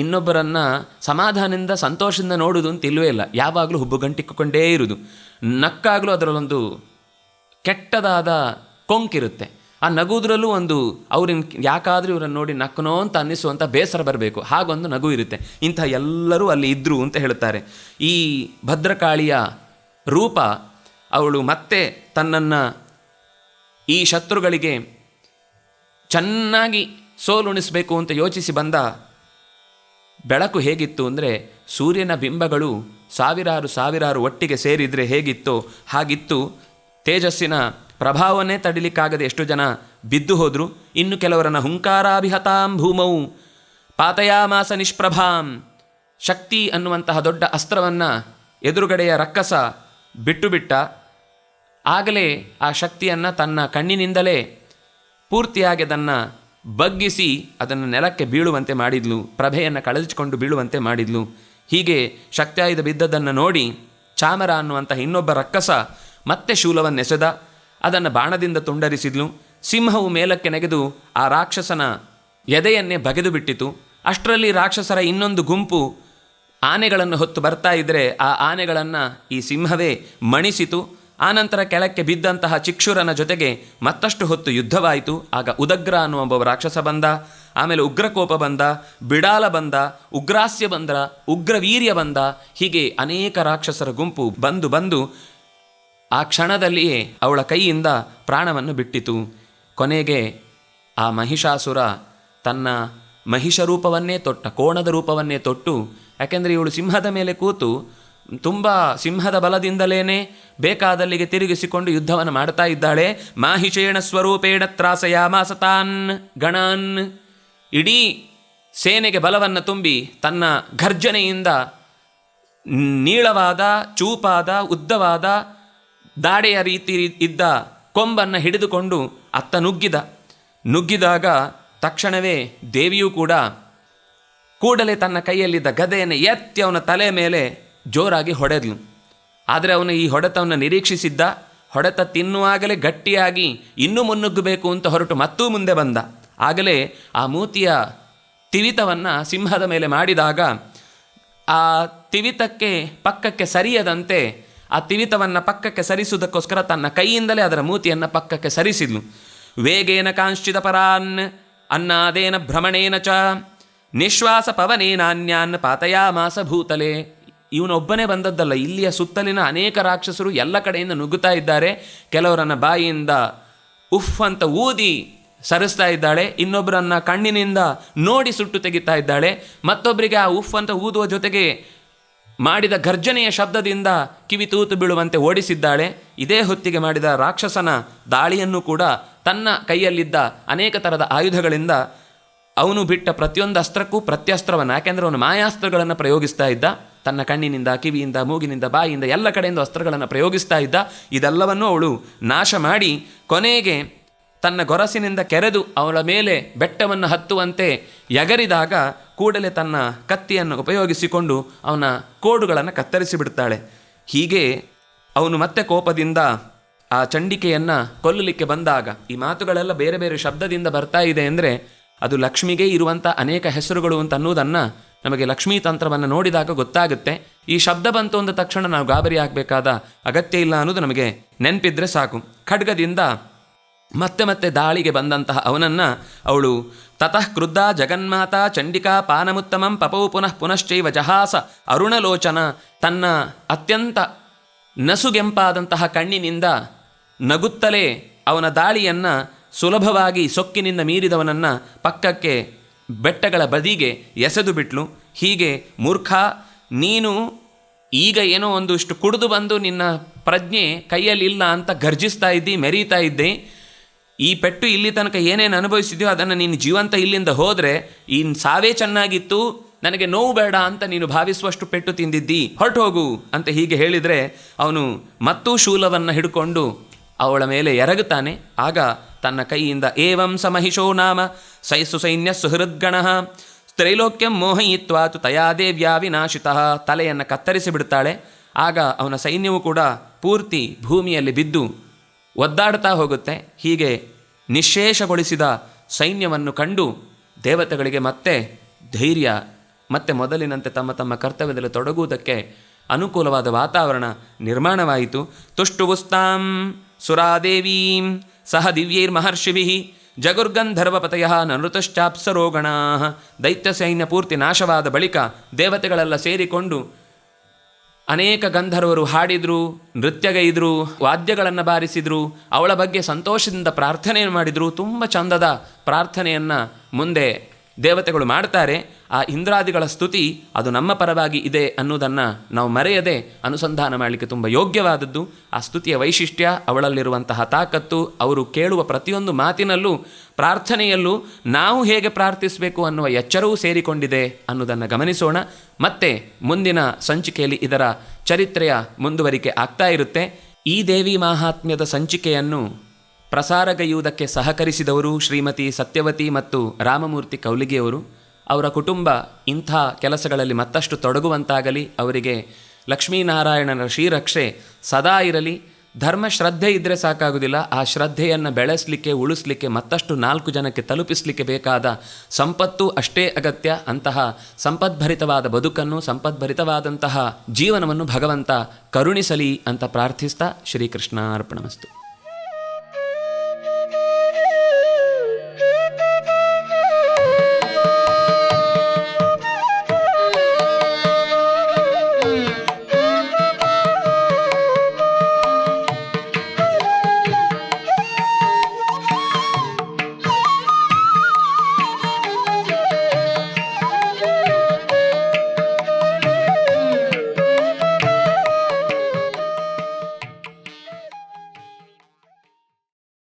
ಇನ್ನೊಬ್ಬರನ್ನು ಸಮಾಧಾನದಿಂದ ಸಂತೋಷದಿಂದ ನೋಡುವುದು ಅಂತ ಇಲ್ಲವೇ ಇಲ್ಲ. ಯಾವಾಗಲೂ ಹುಬ್ಬುಗಂಟಿಕ್ಕೊಂಡೇ ಇರುವುದು. ನಕ್ಕಾಗಲೂ ಅದರಲ್ಲೊಂದು ಕೆಟ್ಟದಾದ ಕೊಂಕಿರುತ್ತೆ. ಆ ನಗುವುದರಲ್ಲೂ ಒಂದು ಅವ್ರನ್ನ ಯಾಕಾದರೂ ಇವರನ್ನು ನೋಡಿ ನಕ್ಕನೋ ಅಂತ ಅನ್ನಿಸುವಂಥ ಬೇಸರ ಬರಬೇಕು, ಹಾಗೊಂದು ನಗು ಇರುತ್ತೆ. ಇಂಥ ಎಲ್ಲರೂ ಅಲ್ಲಿ ಇದ್ದರು ಅಂತ ಹೇಳುತ್ತಾರೆ. ಈ ಭದ್ರಕಾಳಿಯ ರೂಪ, ಅವಳು ಮತ್ತೆ ತನ್ನನ್ನು ಈ ಶತ್ರುಗಳಿಗೆ ಚೆನ್ನಾಗಿ ಸೋಲುಣಿಸಬೇಕು ಅಂತ ಯೋಚಿಸಿ ಬಂದ ಬೆಳಕು ಹೇಗಿತ್ತು ಅಂದರೆ, ಸೂರ್ಯನ ಬಿಂಬಗಳು ಸಾವಿರಾರು ಒಟ್ಟಿಗೆ ಸೇರಿದರೆ ಹೇಗಿತ್ತೋ ಹಾಗಿತ್ತು. ತೇಜಸ್ಸಿನ ಪ್ರಭಾವನ್ನೇ ತಡಿಲಿಕ್ಕಾಗದೆ ಎಷ್ಟು ಜನ ಬಿದ್ದು ಹೋದರು. ಇನ್ನು ಕೆಲವರನ್ನು ಹುಂಕಾರಾಭಿಹತಾಂ ಭೂಮೌ ಪಾತಯಾಮಾಸ ನಿಷ್ಪ್ರಭಾಂ. ಶಕ್ತಿ ಅನ್ನುವಂತಹ ದೊಡ್ಡ ಅಸ್ತ್ರವನ್ನು ಎದುರುಗಡೆಯ ರಕ್ಕಸ ಬಿಟ್ಟುಬಿಟ್ಟ. ಆಗಲೇ ಆ ಶಕ್ತಿಯನ್ನು ತನ್ನ ಕಣ್ಣಿನಿಂದಲೇ ಪೂರ್ತಿಯಾಗಿ ಅದನ್ನು ಬಗ್ಗಿಸಿ ಅದನ್ನು ನೆಲಕ್ಕೆ ಬೀಳುವಂತೆ ಮಾಡಿದ್ಲು, ಪ್ರಭೆಯನ್ನು ಕಳೆದುಕೊಂಡು ಬೀಳುವಂತೆ ಮಾಡಿದ್ಲು. ಹೀಗೆ ಶಕ್ತಿಯಾಯುಧ ಬಿದ್ದದ್ದನ್ನು ನೋಡಿ ಚಾಮರ ಅನ್ನುವಂತಹ ಇನ್ನೊಬ್ಬ ರಕ್ಕಸ ಮತ್ತೆ ಶೂಲವನ್ನೆಸೆದ, ಅದನ್ನು ಬಾಣದಿಂದ ತುಂಡರಿಸಿದ್ಲು. ಸಿಂಹವು ಮೇಲಕ್ಕೆ ನೆಗೆದು ಆ ರಾಕ್ಷಸನ ಎದೆಯನ್ನೇ ಬಗೆದು ಬಿಟ್ಟಿತು. ಅಷ್ಟರಲ್ಲಿ ರಾಕ್ಷಸರ ಇನ್ನೊಂದು ಗುಂಪು ಆನೆಗಳನ್ನು ಹೊತ್ತು ಬರ್ತಾ ಇದ್ದರೆ ಆ ಆನೆಗಳನ್ನು ಈ ಸಿಂಹವೇ ಮಣಿಸಿತು. ಆನಂತರ ಕೆಳಕ್ಕೆ ಬಿದ್ದಂತಹ ಚಿಕ್ಷುರನ ಜೊತೆಗೆ ಮತ್ತಷ್ಟು ಹೊತ್ತು ಯುದ್ಧವಾಯಿತು. ಆಗ ಉದಗ್ರ ಅನ್ನುವ ಒಬ್ಬ ರಾಕ್ಷಸ ಬಂದ, ಆಮೇಲೆ ಉಗ್ರಕೋಪ ಬಂದ, ಬಿಡಾಲ ಬಂದ, ಉಗ್ರಾಸ್ಯ ಬಂದ, ಉಗ್ರವೀರ್ಯ ಬಂದ. ಹೀಗೆ ಅನೇಕ ರಾಕ್ಷಸರ ಗುಂಪು ಬಂದು ಆ ಕ್ಷಣದಲ್ಲಿಯೇ ಅವಳ ಕೈಯಿಂದ ಪ್ರಾಣವನ್ನು ಬಿಟ್ಟಿತು. ಕೊನೆಗೆ ಆ ಮಹಿಷಾಸುರ ತನ್ನ ಮಹಿಷ ರೂಪವನ್ನೇ ತೊಟ್ಟ, ಕೋಣದ ರೂಪವನ್ನೇ ತೊಟ್ಟು, ಯಾಕೆಂದರೆ ಇವಳು ಸಿಂಹದ ಮೇಲೆ ಕೂತು ತುಂಬ ಸಿಂಹದ ಬಲದಿಂದಲೇ ಬೇಕಾದಲ್ಲಿಗೆ ತಿರುಗಿಸಿಕೊಂಡು ಯುದ್ಧವನ್ನು ಮಾಡ್ತಾ ಇದ್ದಾಳೆ. ಮಾಹಿಷೇಣ ಸ್ವರೂಪೇಣ ತ್ರಾಸಯಾಮಾಸ ತಾನ್ ಗಣಾನ್. ಇಡೀ ಸೇನೆಗೆ ಬಲವನ್ನು ತುಂಬಿ ತನ್ನ ಘರ್ಜನೆಯಿಂದ ನೀಳವಾದ, ಚೂಪಾದ, ಉದ್ದವಾದ, ದಾಡೆಯ ರೀತಿ ಇದ್ದ ಕೊಂಬನ್ನು ಹಿಡಿದುಕೊಂಡು ಅತ್ತ ನುಗ್ಗಿದಾಗ ತಕ್ಷಣವೇ ದೇವಿಯೂ ಕೂಡಲೇ ತನ್ನ ಕೈಯಲ್ಲಿದ್ದ ಗದೆಯನ್ನು ಎತ್ತಿ ಅವನ ತಲೆ ಮೇಲೆ ಜೋರಾಗಿ ಹೊಡೆದ್ಲು. ಆದರೆ ಅವನು ಈ ಹೊಡೆತವನ್ನು ನಿರೀಕ್ಷಿಸಿದ್ದ. ಹೊಡೆತ ತಿನ್ನುವಾಗಲೇ ಗಟ್ಟಿಯಾಗಿ ಇನ್ನೂ ಮುನ್ನುಗ್ಗಬೇಕು ಅಂತ ಹೊರಟು ಮತ್ತೂ ಮುಂದೆ ಬಂದ. ಆಗಲೇ ಆ ಮೂತಿಯ ತಿವಿತವನ್ನು ಸಿಂಹದ ಮೇಲೆ ಮಾಡಿದಾಗ ಆ ತಿವಿತಕ್ಕೆ ಪಕ್ಕಕ್ಕೆ ಸರಿಯದಂತೆ ಆ ತಿವಿತವನ್ನು ಪಕ್ಕಕ್ಕೆ ಸರಿಸುವುದಕ್ಕೋಸ್ಕರ ತನ್ನ ಕೈಯಿಂದಲೇ ಅದರ ಮೂತಿಯನ್ನು ಪಕ್ಕಕ್ಕೆ ಸರಿಸಿದ್ಲು. ವೇಗೇನ ಕಾಂಶ್ಚಿತ ಪರಾನ್ ಅನ್ನಾದೇನ ಭ್ರಮಣೇನ ಚ ನಿಶ್ವಾಸ ಪವನೇನಾನ್ಯಾನ್ ಪಾತಯಾಮಾಸ ಭೂತಲೆ. ಇವನೊಬ್ಬನೇ ಬಂದದ್ದಲ್ಲ, ಇಲ್ಲಿಯ ಸುತ್ತಲಿನ ಅನೇಕ ರಾಕ್ಷಸರು ಎಲ್ಲ ಕಡೆಯಿಂದ ನುಗ್ಗುತ್ತಾ ಇದ್ದಾರೆ. ಕೆಲವರನ್ನು ಬಾಯಿಯಿಂದ ಉಫ್ ಅಂತ ಊದಿ ಸರಿಸ್ತಾ ಇದ್ದಾಳೆ, ಇನ್ನೊಬ್ಬರನ್ನು ಕಣ್ಣಿನಿಂದ ನೋಡಿ ಸುಟ್ಟು ತೆಗಿತಾ ಇದ್ದಾಳೆ, ಮತ್ತೊಬ್ಬರಿಗೆ ಆ ಉಫ್ ಅಂತ ಊದುವ ಜೊತೆಗೆ ಮಾಡಿದ ಘರ್ಜನೆಯ ಶಬ್ದದಿಂದ ಕಿವಿ ತೂತು ಬೀಳುವಂತೆ ಓಡಿಸಿದ್ದಾಳೆ. ಇದೇ ಹೊತ್ತಿಗೆ ಮಾಡಿದ ರಾಕ್ಷಸನ ದಾಳಿಯನ್ನು ಕೂಡ ತನ್ನ ಕೈಯಲ್ಲಿದ್ದ ಅನೇಕ ಥರದ ಆಯುಧಗಳಿಂದ ಅವನು ಬಿಟ್ಟ ಪ್ರತಿಯೊಂದು ಅಸ್ತ್ರಕ್ಕೂ ಪ್ರತ್ಯಸ್ತ್ರವನ್ನು, ಯಾಕೆಂದರೆ ಅವನು ಮಾಯಾಸ್ತ್ರಗಳನ್ನು ಪ್ರಯೋಗಿಸ್ತಾ ಇದ್ದ. ತನ್ನ ಕಣ್ಣಿನಿಂದ, ಕಿವಿಯಿಂದ, ಮೂಗಿನಿಂದ, ಬಾಯಿಯಿಂದ ಎಲ್ಲ ಕಡೆಯಿಂದ ಅಸ್ತ್ರಗಳನ್ನು ಪ್ರಯೋಗಿಸ್ತಾ ಇದ್ದ. ಇದೆಲ್ಲವನ್ನೂ ಅವಳು ನಾಶ ಮಾಡಿ ಕೊನೆಗೆ ತನ್ನ ಗೊರಸಿನಿಂದ ಕೆರೆದು ಅವಳ ಮೇಲೆ ಬೆಟ್ಟವನ್ನು ಹತ್ತುವಂತೆ ಎಗರಿದಾಗ ಕೂಡಲೇ ತನ್ನ ಕತ್ತಿಯನ್ನು ಉಪಯೋಗಿಸಿಕೊಂಡು ಅವನ ಕೋಡುಗಳನ್ನು ಕತ್ತರಿಸಿ ಬಿಡ್ತಾಳೆ. ಹೀಗೆ ಅವನು ಮತ್ತೆ ಕೋಪದಿಂದ ಆ ಚಂಡಿಕೆಯನ್ನು ಕೊಲ್ಲಲಿಕ್ಕೆ ಬಂದಾಗ, ಈ ಮಾತುಗಳೆಲ್ಲ ಬೇರೆ ಬೇರೆ ಶಬ್ದದಿಂದ ಬರ್ತಾ ಇದೆ ಅಂದರೆ ಅದು ಲಕ್ಷ್ಮಿಗೆ ಇರುವಂಥ ಅನೇಕ ಹೆಸರುಗಳು ಅಂತ ಅನ್ನೋದನ್ನು ನಮಗೆ ಲಕ್ಷ್ಮೀ ತಂತ್ರವನ್ನು ನೋಡಿದಾಗ ಗೊತ್ತಾಗುತ್ತೆ. ಈ ಶಬ್ದ ಬಂತು ಅಂದ ತಕ್ಷಣ ನಾವು ಗಾಬರಿ ಆಗಬೇಕಾದ ಅಗತ್ಯ ಇಲ್ಲ ಅನ್ನೋದು ನಮಗೆ ನೆನಪಿದ್ರೆ ಸಾಕು. ಖಡ್ಗದಿಂದ ಮತ್ತೆ ದಾಳಿಗೆ ಬಂದಂತಹ ಅವನನ್ನು ಅವಳು ತತಃ ಕ್ರುದ್ಧ ಜಗನ್ಮಾತಾ ಚಂಡಿಕಾ ಪಾನಮುತ್ತಮಂ ಪಪೌ ಪುನಶ್ಚೈವ ಜಹಾಸ ಅರುಣಲೋಚನ. ತನ್ನ ಅತ್ಯಂತ ನಸುಗೆಂಪಾದಂತಹ ಕಣ್ಣಿನಿಂದ ನಗುತ್ತಲೇ ಅವನ ದಾಳಿಯನ್ನು ಸುಲಭವಾಗಿ ಸೊಕ್ಕಿನಿಂದ ಮೀರಿದವನನ್ನು ಪಕ್ಕಕ್ಕೆ ಬೆಟ್ಟಗಳ ಬದಿಗೆ ಎಸೆದು ಬಿಟ್ಲು. ಹೀಗೆ ಮೂರ್ಖ, ನೀನು ಈಗ ಏನೋ ಒಂದಿಷ್ಟು ಕುಡಿದು ಬಂದು ನಿನ್ನ ಪ್ರಜ್ಞೆ ಕೈಯಲ್ಲಿಲ್ಲ ಅಂತ ಗರ್ಜಿಸ್ತಾ ಇದ್ದಿ, ಮೆರೀತಾ ಇದ್ದೆ. ಈ ಪೆಟ್ಟು ಇಲ್ಲಿ ತನಕ ಏನೇನು ಅನುಭವಿಸಿದ್ಯೋ ಅದನ್ನು ನೀನು ಜೀವಂತ ಇಲ್ಲಿಂದ ಹೋದರೆ ಈ ಸಾವೇ ಚೆನ್ನಾಗಿತ್ತು, ನನಗೆ ನೋವು ಬೇಡ ಅಂತ ನೀನು ಭಾವಿಸುವಷ್ಟು ಪೆಟ್ಟು ತಿಂದಿದ್ದಿ, ಹೊರಟು ಹೋಗು ಅಂತ ಹೀಗೆ ಹೇಳಿದರೆ ಅವನು ಮತ್ತೂ ಶೂಲವನ್ನು ಹಿಡ್ಕೊಂಡು ಅವಳ ಮೇಲೆ ಎರಗುತ್ತಾನೆ. ಆಗ ತನ್ನ ಕೈಯಿಂದ ಏವಂ ಸಮಹಿಷೋ ನಾಮ ಸೈಸು ಸೈನ್ಯ ಸುಹೃದ್ಗಣ ತ್ರೈಲೋಕ್ಯಂ ಮೋಹಯಿತ್ವಾತು ತಯಾ ದೇವ್ಯಾ ವಿನಾಶಿತಃ. ತಲೆಯನ್ನು ಕತ್ತರಿಸಿ ಬಿಡ್ತಾಳೆ. ಆಗ ಅವನ ಸೈನ್ಯವು ಕೂಡ ಪೂರ್ತಿ ಭೂಮಿಯಲ್ಲಿ ಬಿದ್ದು ಒದ್ದಾಡ್ತಾ ಹೋಗುತ್ತೆ. ಹೀಗೆ ನಿಶ್ಶೇಷಗೊಳಿಸಿದ ಸೈನ್ಯವನ್ನು ಕಂಡು ದೇವತೆಗಳಿಗೆ ಮತ್ತೆ ಧೈರ್ಯ, ಮತ್ತೆ ಮೊದಲಿನಂತೆ ತಮ್ಮ ತಮ್ಮ ಕರ್ತವ್ಯದಲ್ಲಿ ತೊಡಗುವುದಕ್ಕೆ ಅನುಕೂಲವಾದ ವಾತಾವರಣ ನಿರ್ಮಾಣವಾಯಿತು. ತುಷ್ಟುವುಸ್ತಾಂ ಸುರಾದೇವೀಂ ಸಹ ದಿವ್ಯೈರ್ಮಹರ್ಷಿಭಿಃ ಜಗುರ್ಗಂಧರ್ವಪತಯ ನೃತಶ್ಚಾಪ್ಸರೋಗಣಾ. ದೈತ್ಯ ಸೈನ್ಯ ಪೂರ್ತಿ ನಾಶವಾದ ಬಳಿಕ ದೇವತೆಗಳೆಲ್ಲ ಸೇರಿಕೊಂಡು ಅನೇಕ ಗಂಧರ್ವರು ಹಾಡಿದರು, ನೃತ್ಯಗೈದರು, ವಾದ್ಯಗಳನ್ನು ಬಾರಿಸಿದರು, ಅವಳ ಬಗ್ಗೆ ಸಂತೋಷದಿಂದ ಪ್ರಾರ್ಥನೆ ಮಾಡಿದರು. ತುಂಬ ಚಂದದ ಪ್ರಾರ್ಥನೆಯನ್ನು ಮುಂದೆ ದೇವತೆಗಳು ಮಾಡ್ತಾರೆ. ಆ ಇಂದ್ರಾದಿಗಳ ಸ್ತುತಿ ಅದು ನಮ್ಮ ಪರವಾಗಿ ಇದೆ ಅನ್ನೋದನ್ನು ನಾವು ಮರೆಯದೆ ಅನುಸಂಧಾನ ಮಾಡಲಿಕ್ಕೆ ತುಂಬ ಯೋಗ್ಯವಾದದ್ದು. ಆ ಸ್ತುತಿಯ ವೈಶಿಷ್ಟ್ಯ, ಅವಳಲ್ಲಿರುವಂತಹ ತಾಕತ್ತು, ಅವರು ಕೇಳುವ ಪ್ರತಿಯೊಂದು ಮಾತಿನಲ್ಲೂ, ಪ್ರಾರ್ಥನೆಯಲ್ಲೂ ನಾವು ಹೇಗೆ ಪ್ರಾರ್ಥಿಸಬೇಕು ಅನ್ನುವ ಎಚ್ಚರವೂ ಸೇರಿಕೊಂಡಿದೆ ಅನ್ನೋದನ್ನು ಗಮನಿಸೋಣ. ಮತ್ತೆ ಮುಂದಿನ ಸಂಚಿಕೆಯಲ್ಲಿ ಇದರ ಚರಿತ್ರೆಯ ಮುಂದುವರಿಕೆ ಆಗ್ತಾ ಇರುತ್ತೆ. ಈ ದೇವಿ ಮಾಹಾತ್ಮ್ಯದ ಸಂಚಿಕೆಯನ್ನು ಪ್ರಸಾರಗೈಯುವುದಕ್ಕೆ ಸಹಕರಿಸಿದವರು ಶ್ರೀಮತಿ ಸತ್ಯವತಿ ಮತ್ತು ರಾಮಮೂರ್ತಿ ಕೌಲಿಗೆಯವರು. ಅವರ ಕುಟುಂಬ ಇಂಥ ಕೆಲಸಗಳಲ್ಲಿ ಮತ್ತಷ್ಟು ತೊಡಗುವಂತಾಗಲಿ, ಅವರಿಗೆ ಲಕ್ಷ್ಮೀನಾರಾಯಣನ ಶ್ರೀರಕ್ಷೆ ಸದಾ ಇರಲಿ. ಧರ್ಮ ಶ್ರದ್ಧೆ ಇದ್ದರೆ ಸಾಕಾಗುವುದಿಲ್ಲ, ಆ ಶ್ರದ್ಧೆಯನ್ನು ಬೆಳೆಸಲಿಕ್ಕೆ, ಉಳಿಸಲಿಕ್ಕೆ, ಮತ್ತಷ್ಟು 4 ಜನಕ್ಕೆ ತಲುಪಿಸಲಿಕ್ಕೆ ಬೇಕಾದ ಸಂಪತ್ತು ಅಷ್ಟೇ ಅಗತ್ಯ. ಅಂತಹ ಸಂಪದ್ಭರಿತವಾದ ಬದುಕನ್ನು, ಸಂಪದ್ಭರಿತವಾದಂತಹ ಜೀವನವನ್ನು ಭಗವಂತ ಕರುಣಿಸಲಿ ಅಂತ ಪ್ರಾರ್ಥಿಸ್ತಾ ಶ್ರೀಕೃಷ್ಣ ಅರ್ಪಣಮಸ್ತು.